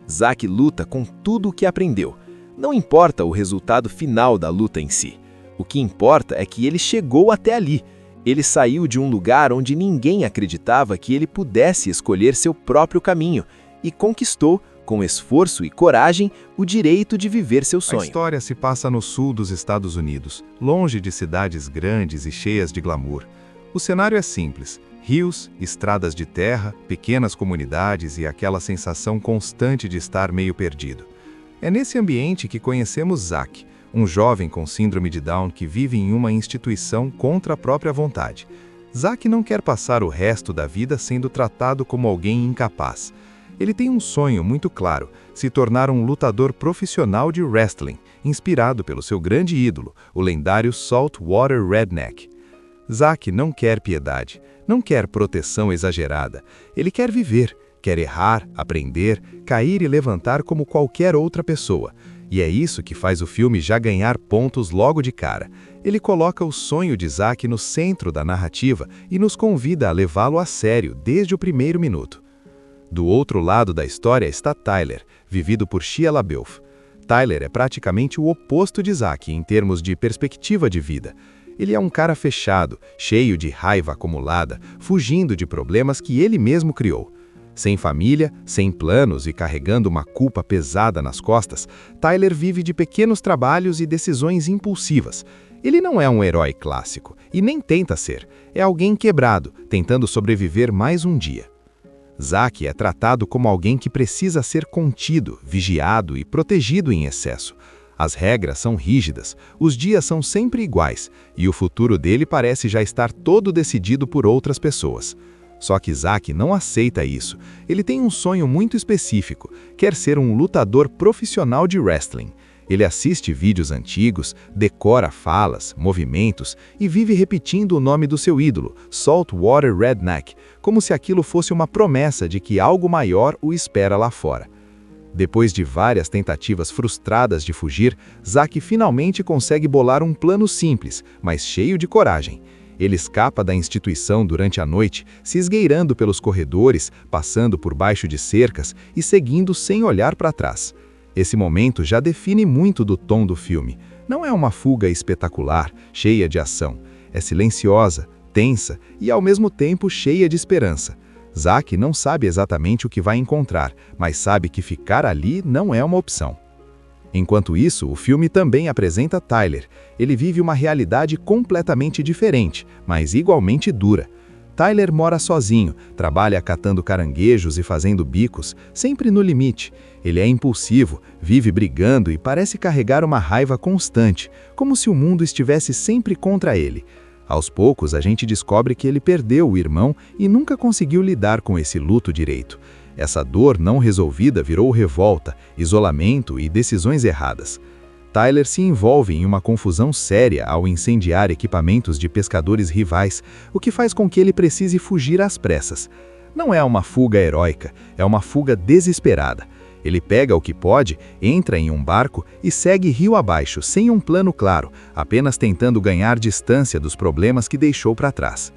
Zack luta com tudo o que aprendeu. Não importa o resultado final da luta em si. O que importa é que ele chegou até ali. Ele saiu de um lugar onde ninguém acreditava que ele pudesse escolher seu próprio caminho e conquistou, com esforço e coragem, o direito de viver seu sonho. A história se passa no sul dos Estados Unidos, longe de cidades grandes e cheias de glamour. O cenário é simples: rios, estradas de terra, pequenas comunidades e aquela sensação constante de estar meio perdido. É nesse ambiente que conhecemos Zack, um jovem com síndrome de Down que vive em uma instituição contra a própria vontade. Zack não quer passar o resto da vida sendo tratado como alguém incapaz. Ele tem um sonho muito claro: se tornar um lutador profissional de wrestling, inspirado pelo seu grande ídolo, o lendário Saltwater Redneck. Zack não quer piedade, não quer proteção exagerada. Ele quer viver, quer errar, aprender, cair e levantar como qualquer outra pessoa. E é isso que faz o filme já ganhar pontos logo de cara. Ele coloca o sonho de Zack no centro da narrativa e nos convida a levá-lo a sério desde o primeiro minuto. Do outro lado da história está Tyler, vivido por Shia LaBeouf. Tyler é praticamente o oposto de Zack em termos de perspectiva de vida. Ele é um cara fechado, cheio de raiva acumulada, fugindo de problemas que ele mesmo criou. Sem família, sem planos e carregando uma culpa pesada nas costas, Tyler vive de pequenos trabalhos e decisões impulsivas. Ele não é um herói clássico, e nem tenta ser. É alguém quebrado, tentando sobreviver mais um dia. Zack é tratado como alguém que precisa ser contido, vigiado e protegido em excesso. As regras são rígidas, os dias são sempre iguais, e o futuro dele parece já estar todo decidido por outras pessoas. Só que Zack não aceita isso. Ele tem um sonho muito específico: quer ser um lutador profissional de wrestling. Ele assiste vídeos antigos, decora falas, movimentos e vive repetindo o nome do seu ídolo, Saltwater Redneck, como se aquilo fosse uma promessa de que algo maior o espera lá fora. Depois de várias tentativas frustradas de fugir, Zack finalmente consegue bolar um plano simples, mas cheio de coragem. Ele escapa da instituição durante a noite, se esgueirando pelos corredores, passando por baixo de cercas e seguindo sem olhar para trás. Esse momento já define muito do tom do filme. Não é uma fuga espetacular, cheia de ação. É silenciosa, tensa e ao mesmo tempo cheia de esperança. Zack não sabe exatamente o que vai encontrar, mas sabe que ficar ali não é uma opção. Enquanto isso, o filme também apresenta Tyler. Ele vive uma realidade completamente diferente, mas igualmente dura. Tyler mora sozinho, trabalha catando caranguejos e fazendo bicos, sempre no limite. Ele é impulsivo, vive brigando e parece carregar uma raiva constante, como se o mundo estivesse sempre contra ele. Aos poucos, a gente descobre que ele perdeu o irmão e nunca conseguiu lidar com esse luto direito. Essa dor não resolvida virou revolta, isolamento e decisões erradas. Tyler se envolve em uma confusão séria ao incendiar equipamentos de pescadores rivais, o que faz com que ele precise fugir às pressas. Não é uma fuga heróica, é uma fuga desesperada. Ele pega o que pode, entra em um barco e segue rio abaixo, sem um plano claro, apenas tentando ganhar distância dos problemas que deixou para trás.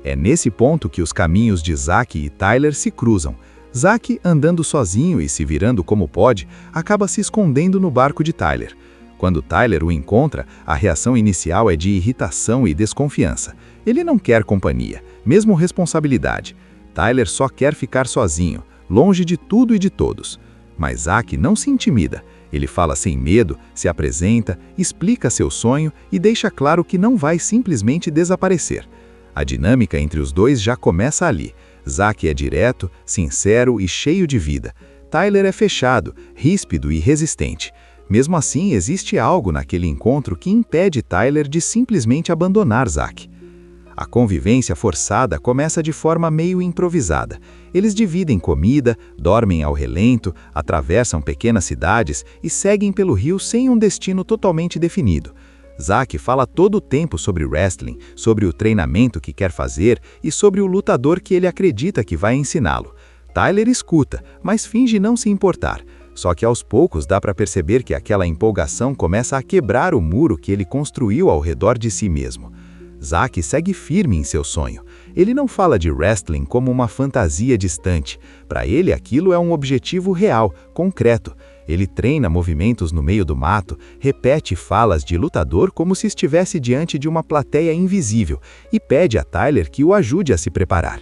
É nesse ponto que os caminhos de Zack e Tyler se cruzam. Zack, andando sozinho e se virando como pode, acaba se escondendo no barco de Tyler. Quando Tyler o encontra, a reação inicial é de irritação e desconfiança. Ele não quer companhia, mesmo responsabilidade. Tyler só quer ficar sozinho, longe de tudo e de todos. Mas Zack não se intimida. Ele fala sem medo, se apresenta, explica seu sonho e deixa claro que não vai simplesmente desaparecer. A dinâmica entre os dois já começa ali. Zack é direto, sincero e cheio de vida. Tyler é fechado, ríspido e resistente. Mesmo assim, existe algo naquele encontro que impede Tyler de simplesmente abandonar Zack. A convivência forçada começa de forma meio improvisada. Eles dividem comida, dormem ao relento, atravessam pequenas cidades e seguem pelo rio sem um destino totalmente definido. Zack fala todo o tempo sobre wrestling, sobre o treinamento que quer fazer e sobre o lutador que ele acredita que vai ensiná-lo. Tyler escuta, mas finge não se importar. Só que aos poucos dá para perceber que aquela empolgação começa a quebrar o muro que ele construiu ao redor de si mesmo. Zack segue firme em seu sonho. Ele não fala de wrestling como uma fantasia distante. Para ele, aquilo é um objetivo real, concreto. Ele treina movimentos no meio do mato, repete falas de lutador como se estivesse diante de uma plateia invisível e pede a Tyler que o ajude a se preparar.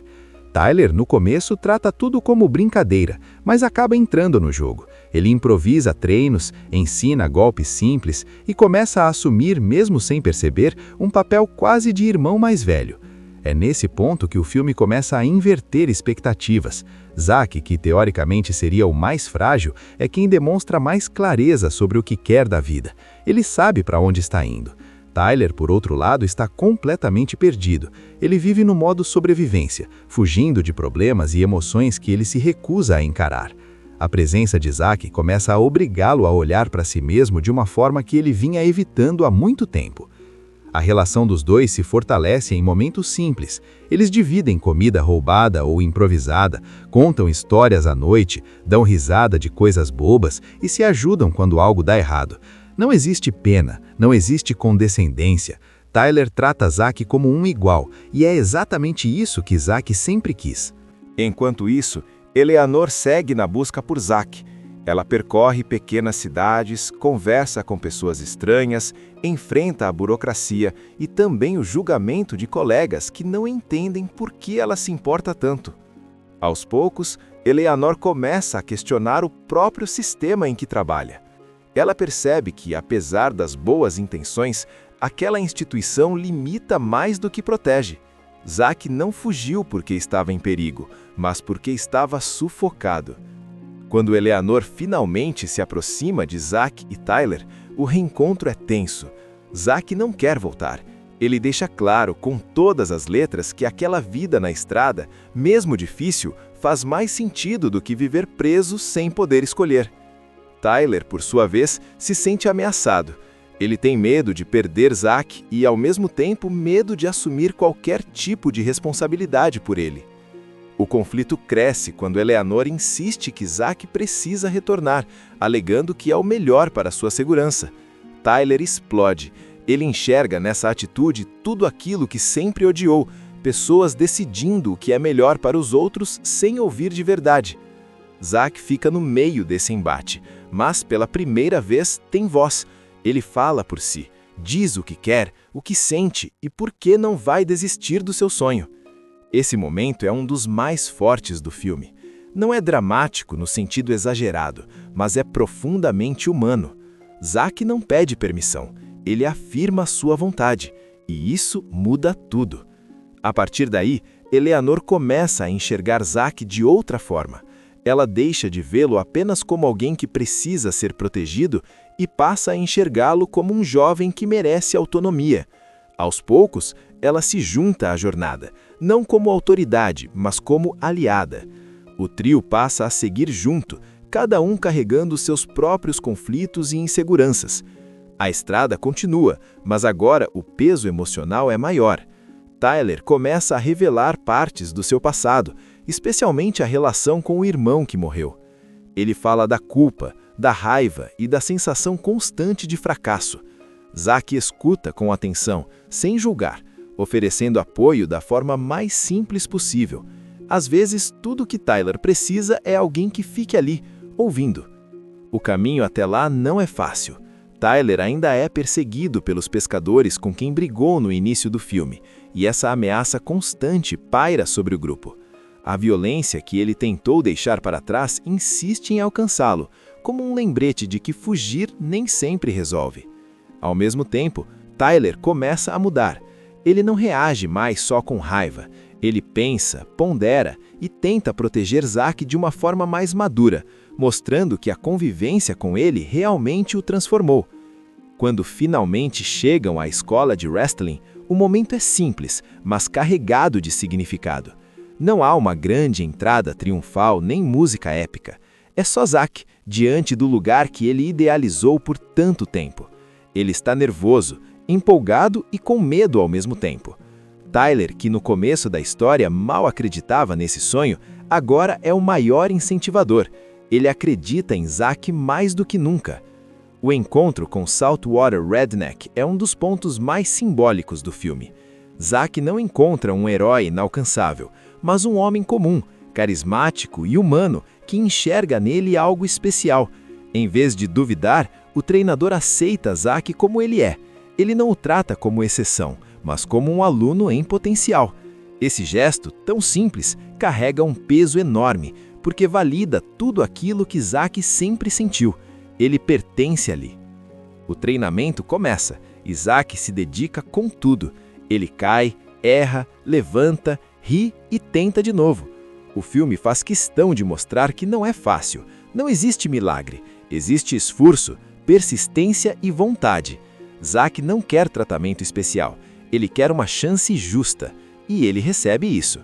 Tyler, no começo, trata tudo como brincadeira, mas acaba entrando no jogo. Ele improvisa treinos, ensina golpes simples e começa a assumir, mesmo sem perceber, um papel quase de irmão mais velho. É nesse ponto que o filme começa a inverter expectativas. Zack, que teoricamente seria o mais frágil, é quem demonstra mais clareza sobre o que quer da vida. Ele sabe para onde está indo. Tyler, por outro lado, está completamente perdido. Ele vive no modo sobrevivência, fugindo de problemas e emoções que ele se recusa a encarar. A presença de Zack começa a obrigá-lo a olhar para si mesmo de uma forma que ele vinha evitando há muito tempo. A relação dos dois se fortalece em momentos simples. Eles dividem comida roubada ou improvisada, contam histórias à noite, dão risada de coisas bobas e se ajudam quando algo dá errado. Não existe pena, não existe condescendência. Tyler trata Zack como um igual, e é exatamente isso que Zack sempre quis. Enquanto isso, Eleanor segue na busca por Zack. Ela percorre pequenas cidades, conversa com pessoas estranhas, enfrenta a burocracia e também o julgamento de colegas que não entendem por que ela se importa tanto. Aos poucos, Eleanor começa a questionar o próprio sistema em que trabalha. Ela percebe que, apesar das boas intenções, aquela instituição limita mais do que protege. Zack não fugiu porque estava em perigo, mas porque estava sufocado. Quando Eleanor finalmente se aproxima de Zack e Tyler, o reencontro é tenso. Zack não quer voltar. Ele deixa claro, com todas as letras, que aquela vida na estrada, mesmo difícil, faz mais sentido do que viver preso sem poder escolher. Tyler, por sua vez, se sente ameaçado. Ele tem medo de perder Zack e, ao mesmo tempo, medo de assumir qualquer tipo de responsabilidade por ele. O conflito cresce quando Eleanor insiste que Zack precisa retornar, alegando que é o melhor para sua segurança. Tyler explode. Ele enxerga nessa atitude tudo aquilo que sempre odiou, pessoas decidindo o que é melhor para os outros sem ouvir de verdade. Zack fica no meio desse embate, mas pela primeira vez tem voz. Ele fala por si, diz o que quer, o que sente e por que não vai desistir do seu sonho. Esse momento é um dos mais fortes do filme. Não é dramático no sentido exagerado, mas é profundamente humano. Zack não pede permissão, ele afirma sua vontade, e isso muda tudo. A partir daí, Eleanor começa a enxergar Zack de outra forma. Ela deixa de vê-lo apenas como alguém que precisa ser protegido e passa a enxergá-lo como um jovem que merece autonomia. Aos poucos, ela se junta à jornada, não como autoridade, mas como aliada. O trio passa a seguir junto, cada um carregando seus próprios conflitos e inseguranças. A estrada continua, mas agora o peso emocional é maior. Tyler começa a revelar partes do seu passado, especialmente a relação com o irmão que morreu. Ele fala da culpa, da raiva e da sensação constante de fracasso. Zack escuta com atenção, sem julgar, oferecendo apoio da forma mais simples possível. Às vezes, tudo o que Tyler precisa é alguém que fique ali, ouvindo. O caminho até lá não é fácil. Tyler ainda é perseguido pelos pescadores com quem brigou no início do filme, e essa ameaça constante paira sobre o grupo. A violência que ele tentou deixar para trás insiste em alcançá-lo, como um lembrete de que fugir nem sempre resolve. Ao mesmo tempo, Tyler começa a mudar. Ele não reage mais só com raiva. Ele pensa, pondera e tenta proteger Zack de uma forma mais madura, mostrando que a convivência com ele realmente o transformou. Quando finalmente chegam à escola de wrestling, o momento é simples, mas carregado de significado. Não há uma grande entrada triunfal nem música épica. É só Zack, diante do lugar que ele idealizou por tanto tempo. Ele está nervoso, empolgado e com medo ao mesmo tempo. Tyler, que no começo da história mal acreditava nesse sonho, agora é o maior incentivador. Ele acredita em Zack mais do que nunca. O encontro com Saltwater Redneck é um dos pontos mais simbólicos do filme. Zack não encontra um herói inalcançável, mas um homem comum, carismático e humano que enxerga nele algo especial. Em vez de duvidar, o treinador aceita Zack como ele é. Ele não o trata como exceção, mas como um aluno em potencial. Esse gesto, tão simples, carrega um peso enorme, porque valida tudo aquilo que Zack sempre sentiu. Ele pertence ali. O treinamento começa e Zack se dedica com tudo. Ele cai, erra, levanta, ri e tenta de novo. O filme faz questão de mostrar que não é fácil. Não existe milagre. Existe esforço, persistência e vontade. Zack não quer tratamento especial. Ele quer uma chance justa. E ele recebe isso.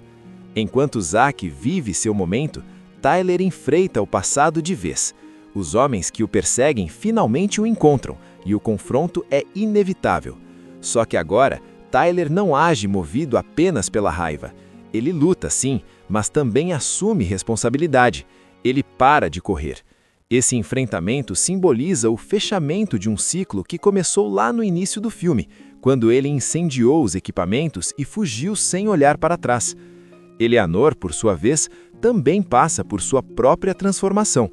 Enquanto Zack vive seu momento, Tyler enfrenta o passado de vez. Os homens que o perseguem finalmente o encontram, e o confronto é inevitável. Só que agora, Tyler não age movido apenas pela raiva. Ele luta, sim, mas também assume responsabilidade. Ele para de correr. Esse enfrentamento simboliza o fechamento de um ciclo que começou lá no início do filme, quando ele incendiou os equipamentos e fugiu sem olhar para trás. Eleanor, por sua vez, também passa por sua própria transformação.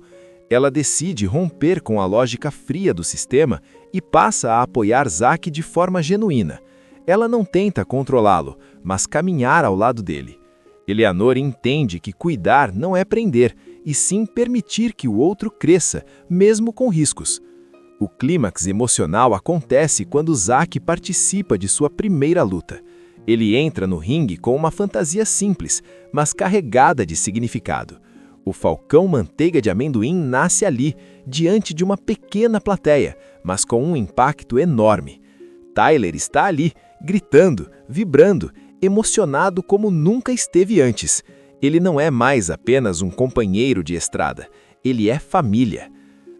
Ela decide romper com a lógica fria do sistema e passa a apoiar Zack de forma genuína. Ela não tenta controlá-lo, mas caminhar ao lado dele. Eleanor entende que cuidar não é prender, e sim permitir que o outro cresça, mesmo com riscos. O clímax emocional acontece quando Zack participa de sua primeira luta. Ele entra no ringue com uma fantasia simples, mas carregada de significado. O Falcão Manteiga de Amendoim nasce ali, diante de uma pequena plateia, mas com um impacto enorme. Tyler está ali, gritando, vibrando, emocionado como nunca esteve antes. Ele não é mais apenas um companheiro de estrada, ele é família.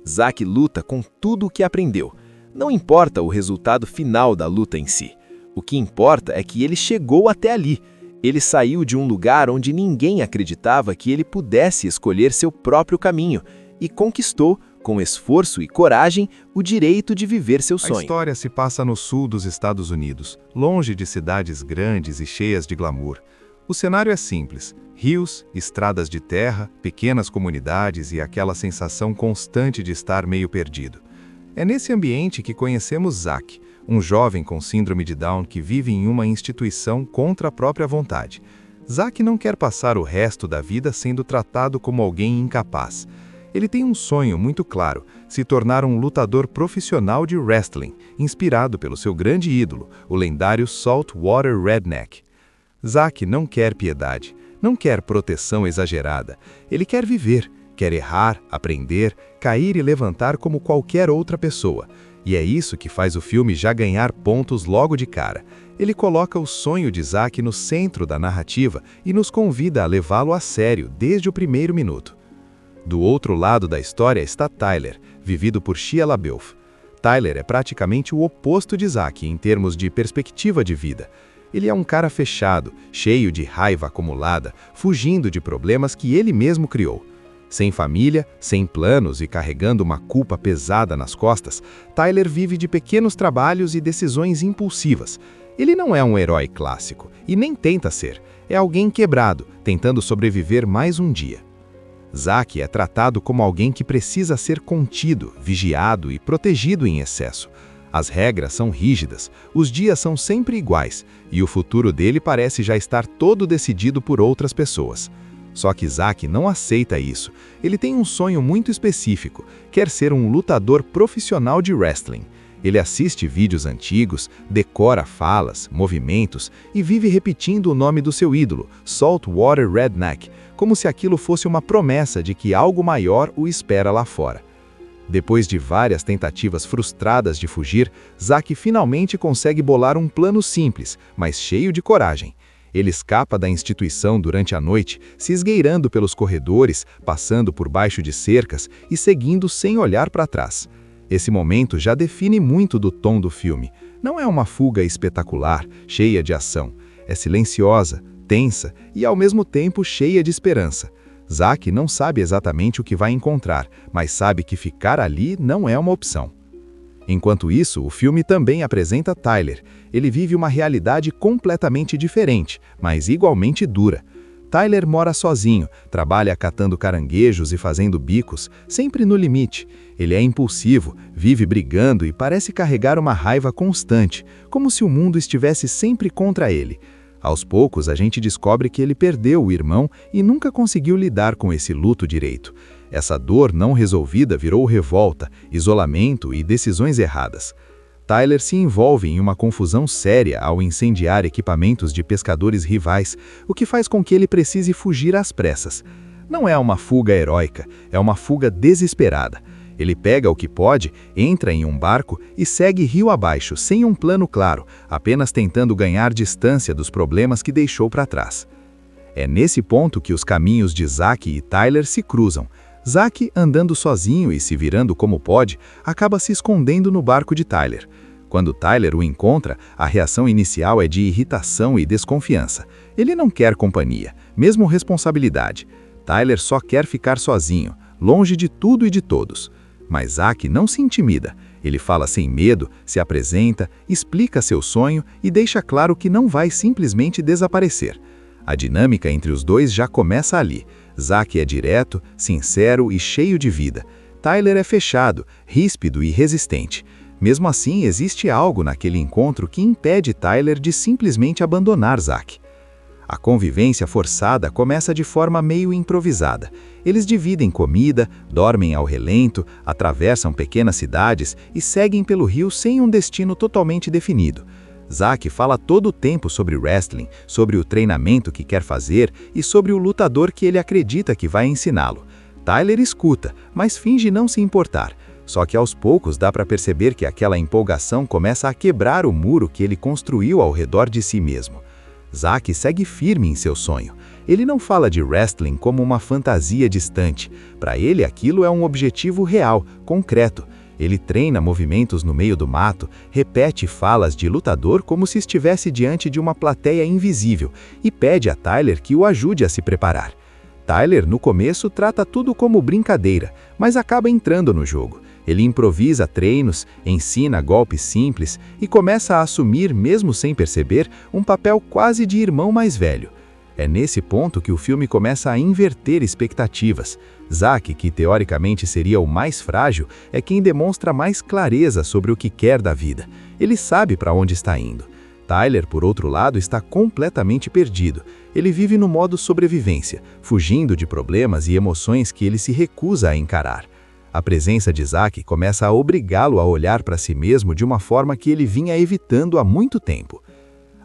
Zack luta com tudo o que aprendeu. Não importa o resultado final da luta em si. O que importa é que ele chegou até ali. Ele saiu de um lugar onde ninguém acreditava que ele pudesse escolher seu próprio caminho e conquistou, com esforço e coragem, o direito de viver seu sonho. A história se passa no sul dos Estados Unidos, longe de cidades grandes e cheias de glamour. O cenário é simples: rios, estradas de terra, pequenas comunidades e aquela sensação constante de estar meio perdido. É nesse ambiente que conhecemos Zack, um jovem com síndrome de Down que vive em uma instituição contra a própria vontade. Zack não quer passar o resto da vida sendo tratado como alguém incapaz. Ele tem um sonho muito claro: se tornar um lutador profissional de wrestling, inspirado pelo seu grande ídolo, o lendário Saltwater Redneck. Zack não quer piedade, não quer proteção exagerada. Ele quer viver, quer errar, aprender, cair e levantar como qualquer outra pessoa. E é isso que faz o filme já ganhar pontos logo de cara. Ele coloca o sonho de Zack no centro da narrativa e nos convida a levá-lo a sério desde o primeiro minuto. Do outro lado da história está Tyler, vivido por Shia LaBeouf. Tyler é praticamente o oposto de Zack em termos de perspectiva de vida. Ele é um cara fechado, cheio de raiva acumulada, fugindo de problemas que ele mesmo criou. Sem família, sem planos e carregando uma culpa pesada nas costas, Tyler vive de pequenos trabalhos e decisões impulsivas. Ele não é um herói clássico, e nem tenta ser. É alguém quebrado, tentando sobreviver mais um dia. Zack é tratado como alguém que precisa ser contido, vigiado e protegido em excesso. As regras são rígidas, os dias são sempre iguais, e o futuro dele parece já estar todo decidido por outras pessoas. Só que Zack não aceita isso. Ele tem um sonho muito específico, quer ser um lutador profissional de wrestling. Ele assiste vídeos antigos, decora falas, movimentos e vive repetindo o nome do seu ídolo, Saltwater Redneck, como se aquilo fosse uma promessa de que algo maior o espera lá fora. Depois de várias tentativas frustradas de fugir, Zack finalmente consegue bolar um plano simples, mas cheio de coragem. Ele escapa da instituição durante a noite, se esgueirando pelos corredores, passando por baixo de cercas e seguindo sem olhar para trás. Esse momento já define muito do tom do filme. Não é uma fuga espetacular, cheia de ação. É silenciosa, tensa e ao mesmo tempo cheia de esperança. Zack não sabe exatamente o que vai encontrar, mas sabe que ficar ali não é uma opção. Enquanto isso, o filme também apresenta Tyler. Ele vive uma realidade completamente diferente, mas igualmente dura. Tyler mora sozinho, trabalha catando caranguejos e fazendo bicos, sempre no limite. Ele é impulsivo, vive brigando e parece carregar uma raiva constante, como se o mundo estivesse sempre contra ele. Aos poucos, a gente descobre que ele perdeu o irmão e nunca conseguiu lidar com esse luto direito. Essa dor não resolvida virou revolta, isolamento e decisões erradas. Tyler se envolve em uma confusão séria ao incendiar equipamentos de pescadores rivais, o que faz com que ele precise fugir às pressas. Não é uma fuga heróica, é uma fuga desesperada. Ele pega o que pode, entra em um barco e segue rio abaixo, sem um plano claro, apenas tentando ganhar distância dos problemas que deixou para trás. É nesse ponto que os caminhos de Zack e Tyler se cruzam. Zack, andando sozinho e se virando como pode, acaba se escondendo no barco de Tyler. Quando Tyler o encontra, a reação inicial é de irritação e desconfiança. Ele não quer companhia, mesmo responsabilidade. Tyler só quer ficar sozinho, longe de tudo e de todos. Mas Zack não se intimida. Ele fala sem medo, se apresenta, explica seu sonho e deixa claro que não vai simplesmente desaparecer. A dinâmica entre os dois já começa ali. Zack é direto, sincero e cheio de vida. Tyler é fechado, ríspido e resistente. Mesmo assim, existe algo naquele encontro que impede Tyler de simplesmente abandonar Zack. A convivência forçada começa de forma meio improvisada. Eles dividem comida, dormem ao relento, atravessam pequenas cidades e seguem pelo rio sem um destino totalmente definido. Zack fala todo o tempo sobre wrestling, sobre o treinamento que quer fazer e sobre o lutador que ele acredita que vai ensiná-lo. Tyler escuta, mas finge não se importar. Só que aos poucos dá para perceber que aquela empolgação começa a quebrar o muro que ele construiu ao redor de si mesmo. Zack segue firme em seu sonho. Ele não fala de wrestling como uma fantasia distante. Para ele, aquilo é um objetivo real, concreto. Ele treina movimentos no meio do mato, repete falas de lutador como se estivesse diante de uma plateia invisível e pede a Tyler que o ajude a se preparar. Tyler, no começo, trata tudo como brincadeira, mas acaba entrando no jogo. Ele improvisa treinos, ensina golpes simples e começa a assumir, mesmo sem perceber, um papel quase de irmão mais velho. É nesse ponto que o filme começa a inverter expectativas. Zack, que teoricamente seria o mais frágil, é quem demonstra mais clareza sobre o que quer da vida. Ele sabe para onde está indo. Tyler, por outro lado, está completamente perdido. Ele vive no modo sobrevivência, fugindo de problemas e emoções que ele se recusa a encarar. A presença de Zack começa a obrigá-lo a olhar para si mesmo de uma forma que ele vinha evitando há muito tempo.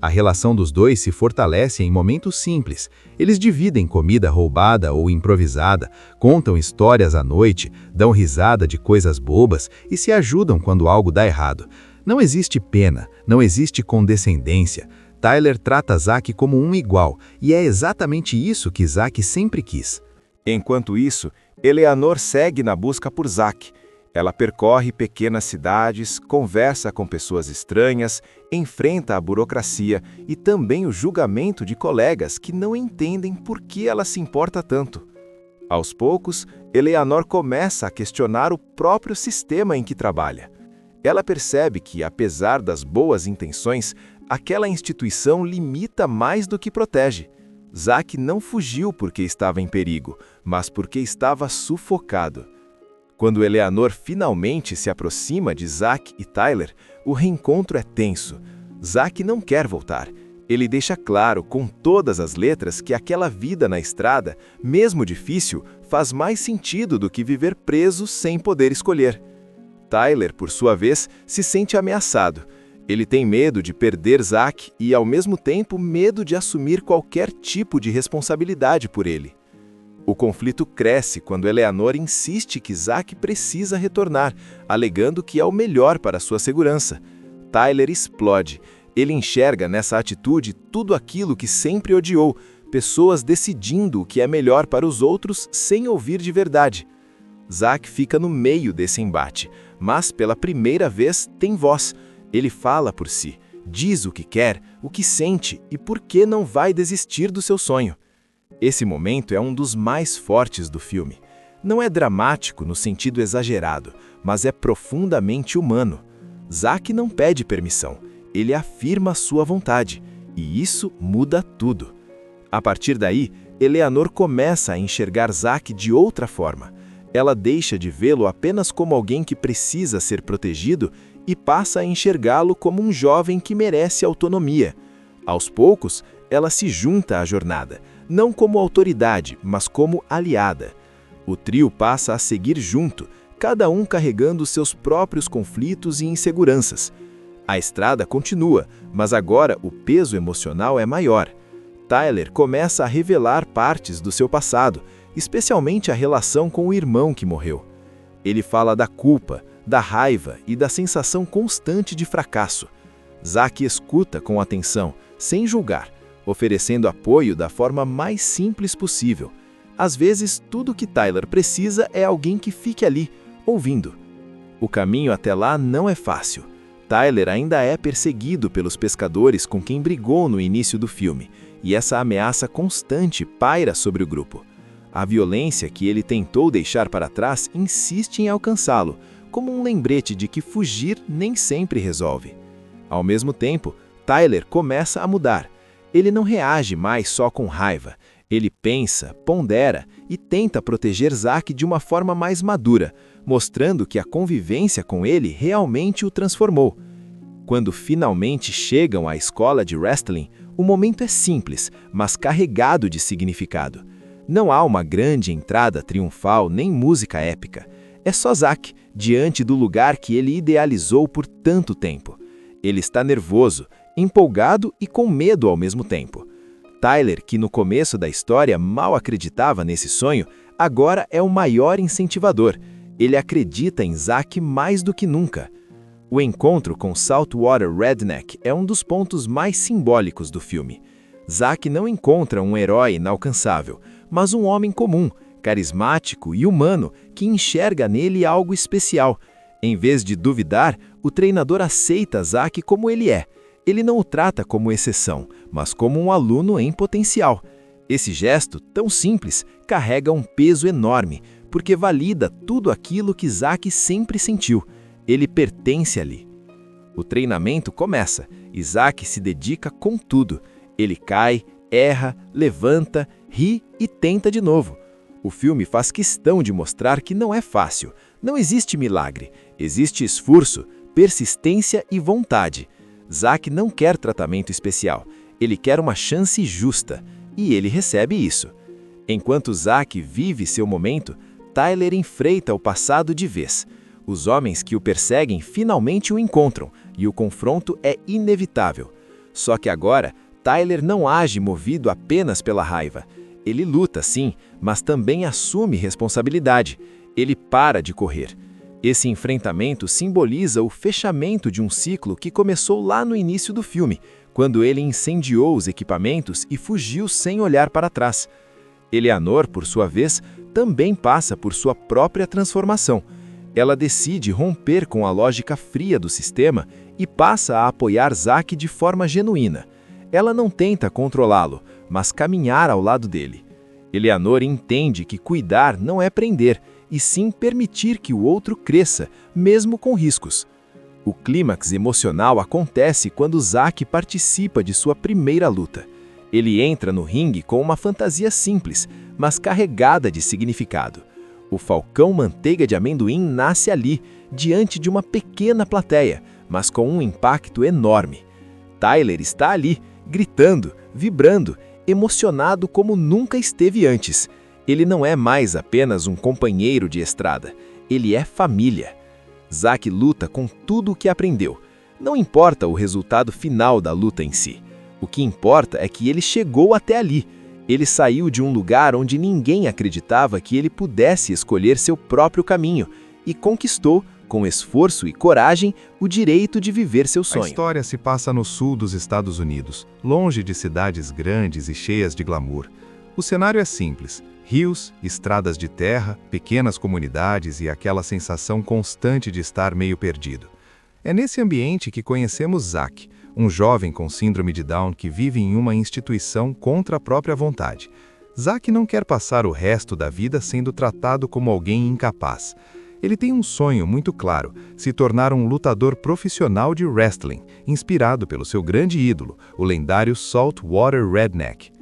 A relação dos dois se fortalece em momentos simples. Eles dividem comida roubada ou improvisada, contam histórias à noite, dão risada de coisas bobas e se ajudam quando algo dá errado. Não existe pena, não existe condescendência. Tyler trata Zack como um igual, e é exatamente isso que Zack sempre quis. Enquanto isso, Eleanor segue na busca por Zack. Ela percorre pequenas cidades, conversa com pessoas estranhas, enfrenta a burocracia e também o julgamento de colegas que não entendem por que ela se importa tanto. Aos poucos, Eleanor começa a questionar o próprio sistema em que trabalha. Ela percebe que, apesar das boas intenções, aquela instituição limita mais do que protege. Zack não fugiu porque estava em perigo, mas porque estava sufocado. Quando Eleanor finalmente se aproxima de Zack e Tyler, o reencontro é tenso. Zack não quer voltar. Ele deixa claro com todas as letras que aquela vida na estrada, mesmo difícil, faz mais sentido do que viver preso sem poder escolher. Tyler, por sua vez, se sente ameaçado. Ele tem medo de perder Zack e, ao mesmo tempo, medo de assumir qualquer tipo de responsabilidade por ele. O conflito cresce quando Eleanor insiste que Zack precisa retornar, alegando que é o melhor para sua segurança. Tyler explode. Ele enxerga nessa atitude tudo aquilo que sempre odiou, pessoas decidindo o que é melhor para os outros sem ouvir de verdade. Zack fica no meio desse embate, mas pela primeira vez tem voz. Ele fala por si, diz o que quer, o que sente e por que não vai desistir do seu sonho. Esse momento é um dos mais fortes do filme. Não é dramático no sentido exagerado, mas é profundamente humano. Zack não pede permissão, ele afirma sua vontade, e isso muda tudo. A partir daí, Eleanor começa a enxergar Zack de outra forma. Ela deixa de vê-lo apenas como alguém que precisa ser protegido e passa a enxergá-lo como um jovem que merece autonomia. Aos poucos, ela se junta à jornada, não como autoridade, mas como aliada. O trio passa a seguir junto, cada um carregando seus próprios conflitos e inseguranças. A estrada continua, mas agora o peso emocional é maior. Tyler começa a revelar partes do seu passado, especialmente a relação com o irmão que morreu. Ele fala da culpa, da raiva e da sensação constante de fracasso. Zack escuta com atenção, sem julgar, oferecendo apoio da forma mais simples possível. Às vezes, tudo que Tyler precisa é alguém que fique ali, ouvindo. O caminho até lá não é fácil. Tyler ainda é perseguido pelos pescadores com quem brigou no início do filme, e essa ameaça constante paira sobre o grupo. A violência que ele tentou deixar para trás insiste em alcançá-lo, como um lembrete de que fugir nem sempre resolve. Ao mesmo tempo, Tyler começa a mudar. Ele não reage mais só com raiva. Ele pensa, pondera e tenta proteger Zack de uma forma mais madura, mostrando que a convivência com ele realmente o transformou. Quando finalmente chegam à escola de wrestling, o momento é simples, mas carregado de significado. Não há uma grande entrada triunfal nem música épica. É só Zack, diante do lugar que ele idealizou por tanto tempo. Ele está nervoso, empolgado e com medo ao mesmo tempo. Tyler, que no começo da história mal acreditava nesse sonho, agora é o maior incentivador. Ele acredita em Zack mais do que nunca. O encontro com Saltwater Redneck é um dos pontos mais simbólicos do filme. Zack não encontra um herói inalcançável, mas um homem comum, carismático e humano que enxerga nele algo especial. Em vez de duvidar, o treinador aceita Zack como ele é. Ele não o trata como exceção, mas como um aluno em potencial. Esse gesto, tão simples, carrega um peso enorme, porque valida tudo aquilo que Zack sempre sentiu. Ele pertence ali. O treinamento começa e Zack se dedica com tudo. Ele cai, erra, levanta, ri e tenta de novo. O filme faz questão de mostrar que não é fácil. Não existe milagre. Existe esforço, persistência e vontade. Zack não quer tratamento especial. Ele quer uma chance justa. E ele recebe isso. Enquanto Zack vive seu momento, Tyler enfrenta o passado de vez. Os homens que o perseguem finalmente o encontram, e o confronto é inevitável. Só que agora, Tyler não age movido apenas pela raiva. Ele luta, sim, mas também assume responsabilidade. Ele para de correr. Esse enfrentamento simboliza o fechamento de um ciclo que começou lá no início do filme, quando ele incendiou os equipamentos e fugiu sem olhar para trás. Eleanor, por sua vez, também passa por sua própria transformação. Ela decide romper com a lógica fria do sistema e passa a apoiar Zack de forma genuína. Ela não tenta controlá-lo, mas caminhar ao lado dele. Eleanor entende que cuidar não é prender, e sim permitir que o outro cresça, mesmo com riscos. O clímax emocional acontece quando Zack participa de sua primeira luta. Ele entra no ringue com uma fantasia simples, mas carregada de significado. O Falcão Manteiga de Amendoim nasce ali, diante de uma pequena plateia, mas com um impacto enorme. Tyler está ali, gritando, vibrando, emocionado como nunca esteve antes. Ele não é mais apenas um companheiro de estrada, ele é família. Zack luta com tudo o que aprendeu. Não importa o resultado final da luta em si. O que importa é que ele chegou até ali. Ele saiu de um lugar onde ninguém acreditava que ele pudesse escolher seu próprio caminho e conquistou, com esforço e coragem, o direito de viver seu sonho. A história se passa no sul dos Estados Unidos, longe de cidades grandes e cheias de glamour. O cenário é simples: rios, estradas de terra, pequenas comunidades e aquela sensação constante de estar meio perdido. É nesse ambiente que conhecemos Zack, um jovem com síndrome de Down que vive em uma instituição contra a própria vontade. Zack não quer passar o resto da vida sendo tratado como alguém incapaz. Ele tem um sonho muito claro: se tornar um lutador profissional de wrestling, inspirado pelo seu grande ídolo, o lendário Saltwater Redneck.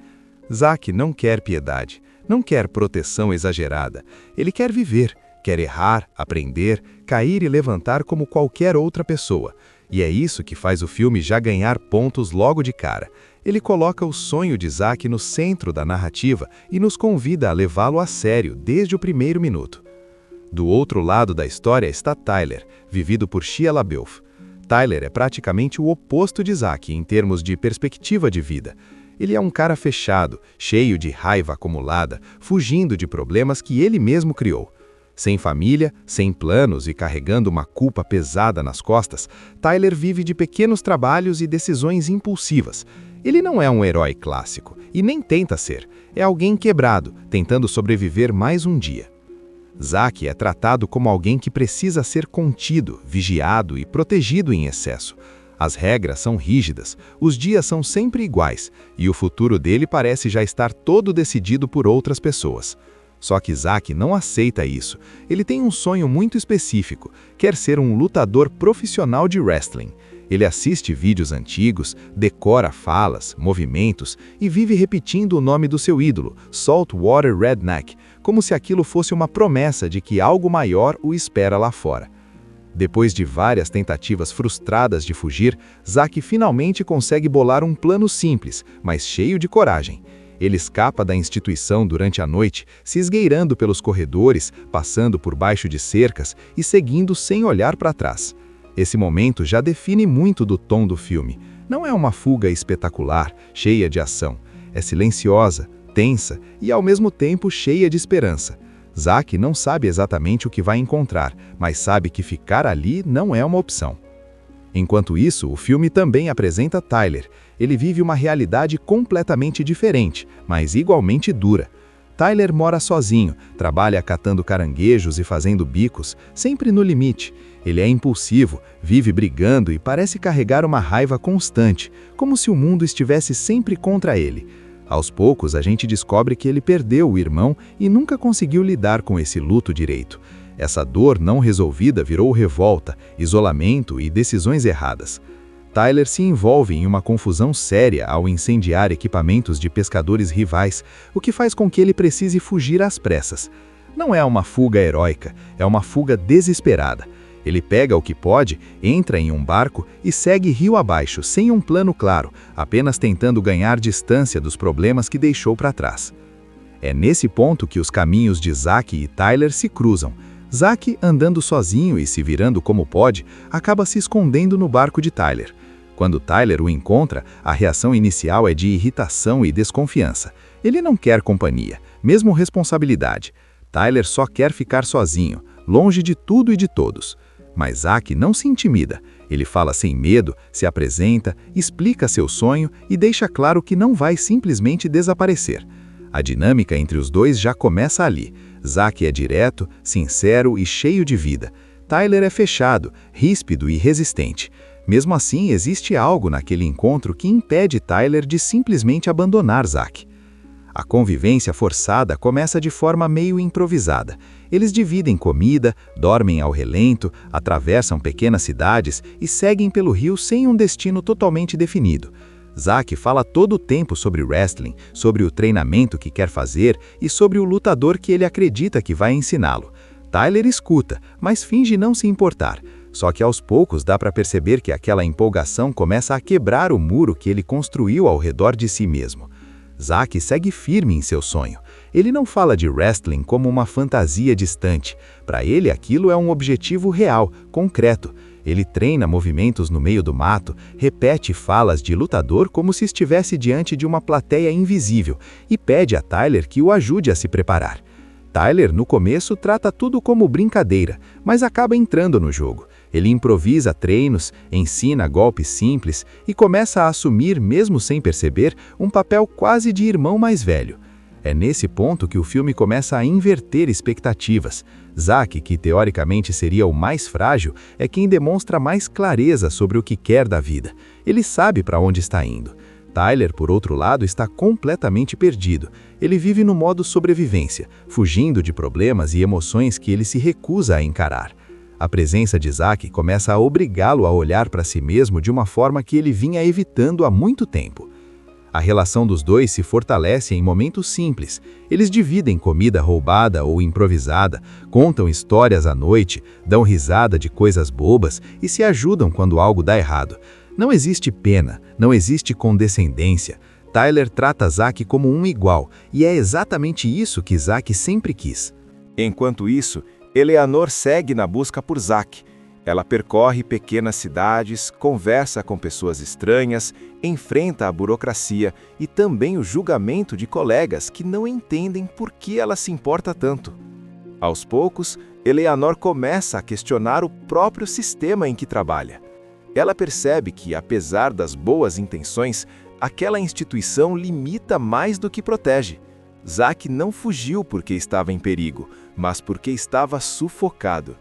Zack não quer piedade, não quer proteção exagerada. Ele quer viver, quer errar, aprender, cair e levantar como qualquer outra pessoa. E é isso que faz o filme já ganhar pontos logo de cara. Ele coloca o sonho de Zack no centro da narrativa e nos convida a levá-lo a sério desde o primeiro minuto. Do outro lado da história está Tyler, vivido por Shia LaBeouf. Tyler é praticamente o oposto de Zack em termos de perspectiva de vida. Ele é um cara fechado, cheio de raiva acumulada, fugindo de problemas que ele mesmo criou. Sem família, sem planos e carregando uma culpa pesada nas costas, Tyler vive de pequenos trabalhos e decisões impulsivas. Ele não é um herói clássico, e nem tenta ser. É alguém quebrado, tentando sobreviver mais um dia. Zack é tratado como alguém que precisa ser contido, vigiado e protegido em excesso. As regras são rígidas, os dias são sempre iguais, e o futuro dele parece já estar todo decidido por outras pessoas. Só que Zack não aceita isso. Ele tem um sonho muito específico: quer ser um lutador profissional de wrestling. Ele assiste vídeos antigos, decora falas, movimentos e vive repetindo o nome do seu ídolo, Saltwater Redneck, como se aquilo fosse uma promessa de que algo maior o espera lá fora. Depois de várias tentativas frustradas de fugir, Zack finalmente consegue bolar um plano simples, mas cheio de coragem. Ele escapa da instituição durante a noite, se esgueirando pelos corredores, passando por baixo de cercas e seguindo sem olhar para trás. Esse momento já define muito do tom do filme. Não é uma fuga espetacular, cheia de ação. É silenciosa, tensa e ao mesmo tempo cheia de esperança. Zack não sabe exatamente o que vai encontrar, mas sabe que ficar ali não é uma opção. Enquanto isso, o filme também apresenta Tyler. Ele vive uma realidade completamente diferente, mas igualmente dura. Tyler mora sozinho, trabalha catando caranguejos e fazendo bicos, sempre no limite. Ele é impulsivo, vive brigando e parece carregar uma raiva constante, como se o mundo estivesse sempre contra ele. Aos poucos, a gente descobre que ele perdeu o irmão e nunca conseguiu lidar com esse luto direito. Essa dor não resolvida virou revolta, isolamento e decisões erradas. Tyler se envolve em uma confusão séria ao incendiar equipamentos de pescadores rivais, o que faz com que ele precise fugir às pressas. Não é uma fuga heróica, é uma fuga desesperada. Ele pega o que pode, entra em um barco e segue rio abaixo, sem um plano claro, apenas tentando ganhar distância dos problemas que deixou para trás. É nesse ponto que os caminhos de Zack e Tyler se cruzam. Zack, andando sozinho e se virando como pode, acaba se escondendo no barco de Tyler. Quando Tyler o encontra, a reação inicial é de irritação e desconfiança. Ele não quer companhia, mesmo responsabilidade. Tyler só quer ficar sozinho, longe de tudo e de todos. Mas Zack não se intimida. Ele fala sem medo, se apresenta, explica seu sonho e deixa claro que não vai simplesmente desaparecer. A dinâmica entre os dois já começa ali. Zack é direto, sincero e cheio de vida. Tyler é fechado, ríspido e resistente. Mesmo assim, existe algo naquele encontro que impede Tyler de simplesmente abandonar Zack. A convivência forçada começa de forma meio improvisada. Eles dividem comida, dormem ao relento, atravessam pequenas cidades e seguem pelo rio sem um destino totalmente definido. Zack fala todo o tempo sobre wrestling, sobre o treinamento que quer fazer e sobre o lutador que ele acredita que vai ensiná-lo. Tyler escuta, mas finge não se importar. Só que aos poucos dá para perceber que aquela empolgação começa a quebrar o muro que ele construiu ao redor de si mesmo. Zack segue firme em seu sonho. Ele não fala de wrestling como uma fantasia distante. Para ele, aquilo é um objetivo real, concreto. Ele treina movimentos no meio do mato, repete falas de lutador como se estivesse diante de uma plateia invisível e pede a Tyler que o ajude a se preparar. Tyler, no começo, trata tudo como brincadeira, mas acaba entrando no jogo. Ele improvisa treinos, ensina golpes simples e começa a assumir, mesmo sem perceber, um papel quase de irmão mais velho. É nesse ponto que o filme começa a inverter expectativas. Zack, que teoricamente seria o mais frágil, é quem demonstra mais clareza sobre o que quer da vida. Ele sabe para onde está indo. Tyler, por outro lado, está completamente perdido. Ele vive no modo sobrevivência, fugindo de problemas e emoções que ele se recusa a encarar. A presença de Zack começa a obrigá-lo a olhar para si mesmo de uma forma que ele vinha evitando há muito tempo. A relação dos dois se fortalece em momentos simples. Eles dividem comida roubada ou improvisada, contam histórias à noite, dão risada de coisas bobas e se ajudam quando algo dá errado. Não existe pena, não existe condescendência. Tyler trata Zack como um igual, e é exatamente isso que Zack sempre quis. Enquanto isso, Eleanor segue na busca por Zack. Ela percorre pequenas cidades, conversa com pessoas estranhas, enfrenta a burocracia e também o julgamento de colegas que não entendem por que ela se importa tanto. Aos poucos, Eleanor começa a questionar o próprio sistema em que trabalha. Ela percebe que, apesar das boas intenções, aquela instituição limita mais do que protege. Zack não fugiu porque estava em perigo, mas porque estava sufocado.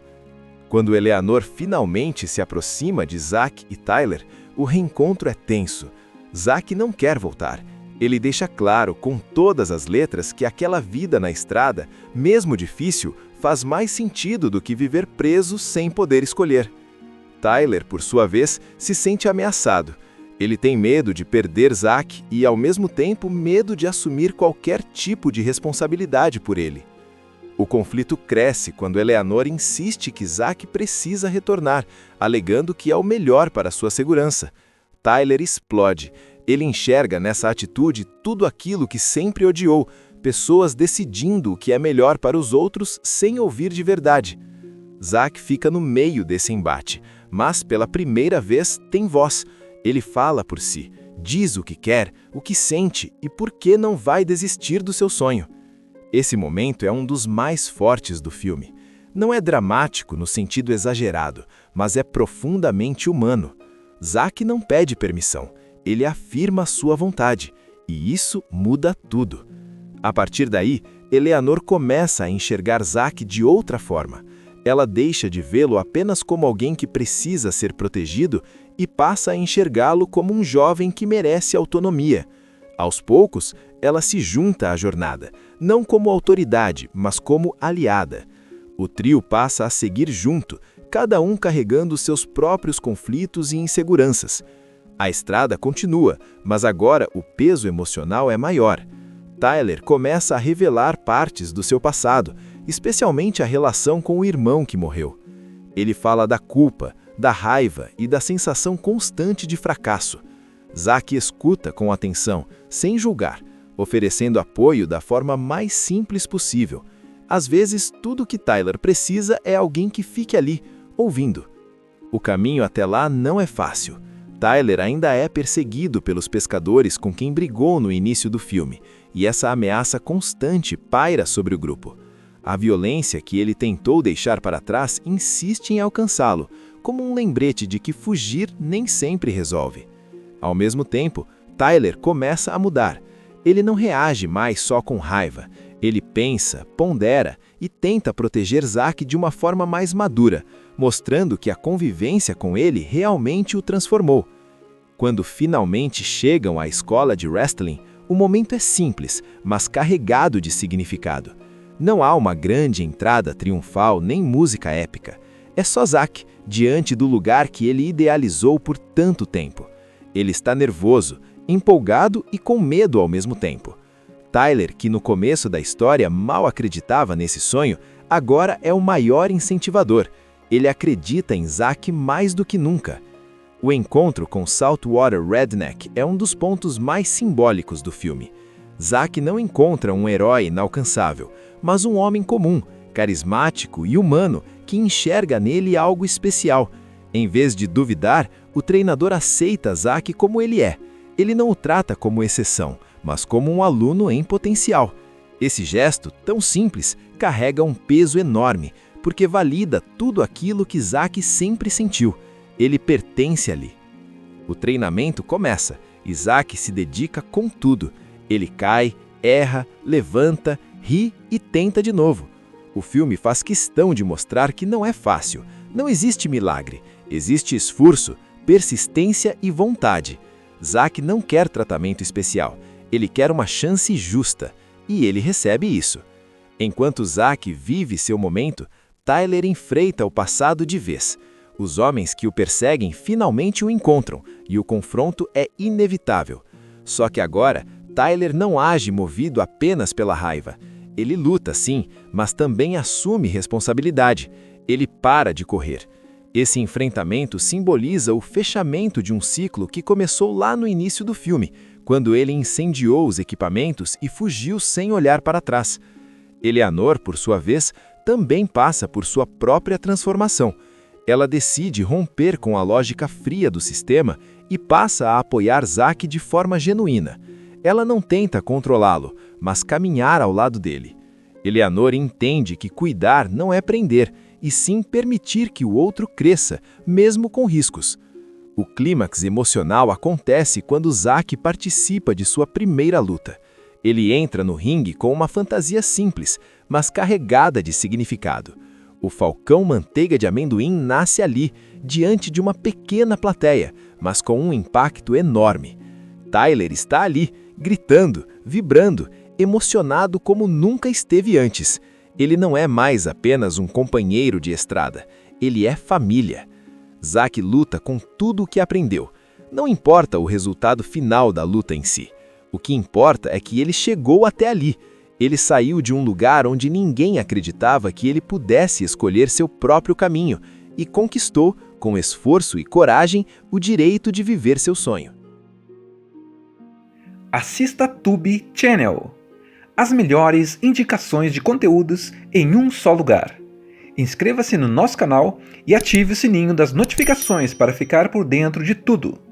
Quando Eleanor finalmente se aproxima de Zack e Tyler, o reencontro é tenso. Zack não quer voltar. Ele deixa claro, com todas as letras, que aquela vida na estrada, mesmo difícil, faz mais sentido do que viver preso sem poder escolher. Tyler, por sua vez, se sente ameaçado. Ele tem medo de perder Zack e, ao mesmo tempo, medo de assumir qualquer tipo de responsabilidade por ele. O conflito cresce quando Eleanor insiste que Zack precisa retornar, alegando que é o melhor para sua segurança. Tyler explode. Ele enxerga nessa atitude tudo aquilo que sempre odiou, pessoas decidindo o que é melhor para os outros sem ouvir de verdade. Zack fica no meio desse embate, mas pela primeira vez tem voz. Ele fala por si, diz o que quer, o que sente e por que não vai desistir do seu sonho. Esse momento é um dos mais fortes do filme. Não é dramático no sentido exagerado, mas é profundamente humano. Zack não pede permissão, ele afirma sua vontade, e isso muda tudo. A partir daí, Eleanor começa a enxergar Zack de outra forma. Ela deixa de vê-lo apenas como alguém que precisa ser protegido e passa a enxergá-lo como um jovem que merece autonomia. Aos poucos, ela se junta à jornada, não como autoridade, mas como aliada. O trio passa a seguir junto, cada um carregando seus próprios conflitos e inseguranças. A estrada continua, mas agora o peso emocional é maior. Tyler começa a revelar partes do seu passado, especialmente a relação com o irmão que morreu. Ele fala da culpa, da raiva e da sensação constante de fracasso. Zack escuta com atenção, sem julgar, oferecendo apoio da forma mais simples possível. Às vezes, tudo que Tyler precisa é alguém que fique ali, ouvindo. O caminho até lá não é fácil. Tyler ainda é perseguido pelos pescadores com quem brigou no início do filme, e essa ameaça constante paira sobre o grupo. A violência que ele tentou deixar para trás insiste em alcançá-lo, como um lembrete de que fugir nem sempre resolve. Ao mesmo tempo, Tyler começa a mudar. Ele não reage mais só com raiva. Ele pensa, pondera e tenta proteger Zack de uma forma mais madura, mostrando que a convivência com ele realmente o transformou. Quando finalmente chegam à escola de wrestling, o momento é simples, mas carregado de significado. Não há uma grande entrada triunfal nem música épica. É só Zack, diante do lugar que ele idealizou por tanto tempo. Ele está nervoso, empolgado e com medo ao mesmo tempo. Tyler, que no começo da história mal acreditava nesse sonho, agora é o maior incentivador. Ele acredita em Zack mais do que nunca. O encontro com Saltwater Redneck é um dos pontos mais simbólicos do filme. Zack não encontra um herói inalcançável, mas um homem comum, carismático e humano que enxerga nele algo especial. Em vez de duvidar, o treinador aceita Zack como ele é. Ele não o trata como exceção, mas como um aluno em potencial. Esse gesto, tão simples, carrega um peso enorme, porque valida tudo aquilo que Zack sempre sentiu. Ele pertence ali. O treinamento começa e Zack se dedica com tudo. Ele cai, erra, levanta, ri e tenta de novo. O filme faz questão de mostrar que não é fácil. Não existe milagre. Existe esforço, persistência e vontade. Zack não quer tratamento especial. Ele quer uma chance justa. E ele recebe isso. Enquanto Zack vive seu momento, Tyler enfrenta o passado de vez. Os homens que o perseguem finalmente o encontram, e o confronto é inevitável. Só que agora, Tyler não age movido apenas pela raiva. Ele luta, sim, mas também assume responsabilidade. Ele para de correr. Esse enfrentamento simboliza o fechamento de um ciclo que começou lá no início do filme, quando ele incendiou os equipamentos e fugiu sem olhar para trás. Eleanor, por sua vez, também passa por sua própria transformação. Ela decide romper com a lógica fria do sistema e passa a apoiar Zack de forma genuína. Ela não tenta controlá-lo, mas caminhar ao lado dele. Eleanor entende que cuidar não é prender, e sim permitir que o outro cresça, mesmo com riscos. O clímax emocional acontece quando Zack participa de sua primeira luta. Ele entra no ringue com uma fantasia simples, mas carregada de significado. O Falcão Manteiga de Amendoim nasce ali, diante de uma pequena plateia, mas com um impacto enorme. Tyler está ali, gritando, vibrando, emocionado como nunca esteve antes. Ele não é mais apenas um companheiro de estrada, ele é família. Zack luta com tudo o que aprendeu. Não importa o resultado final da luta em si. O que importa é que ele chegou até ali. Ele saiu de um lugar onde ninguém acreditava que ele pudesse escolher seu próprio caminho e conquistou, com esforço e coragem, o direito de viver seu sonho. Assista Tubi Channel. As melhores indicações de conteúdos em um só lugar. Inscreva-se no nosso canal e ative o sininho das notificações para ficar por dentro de tudo.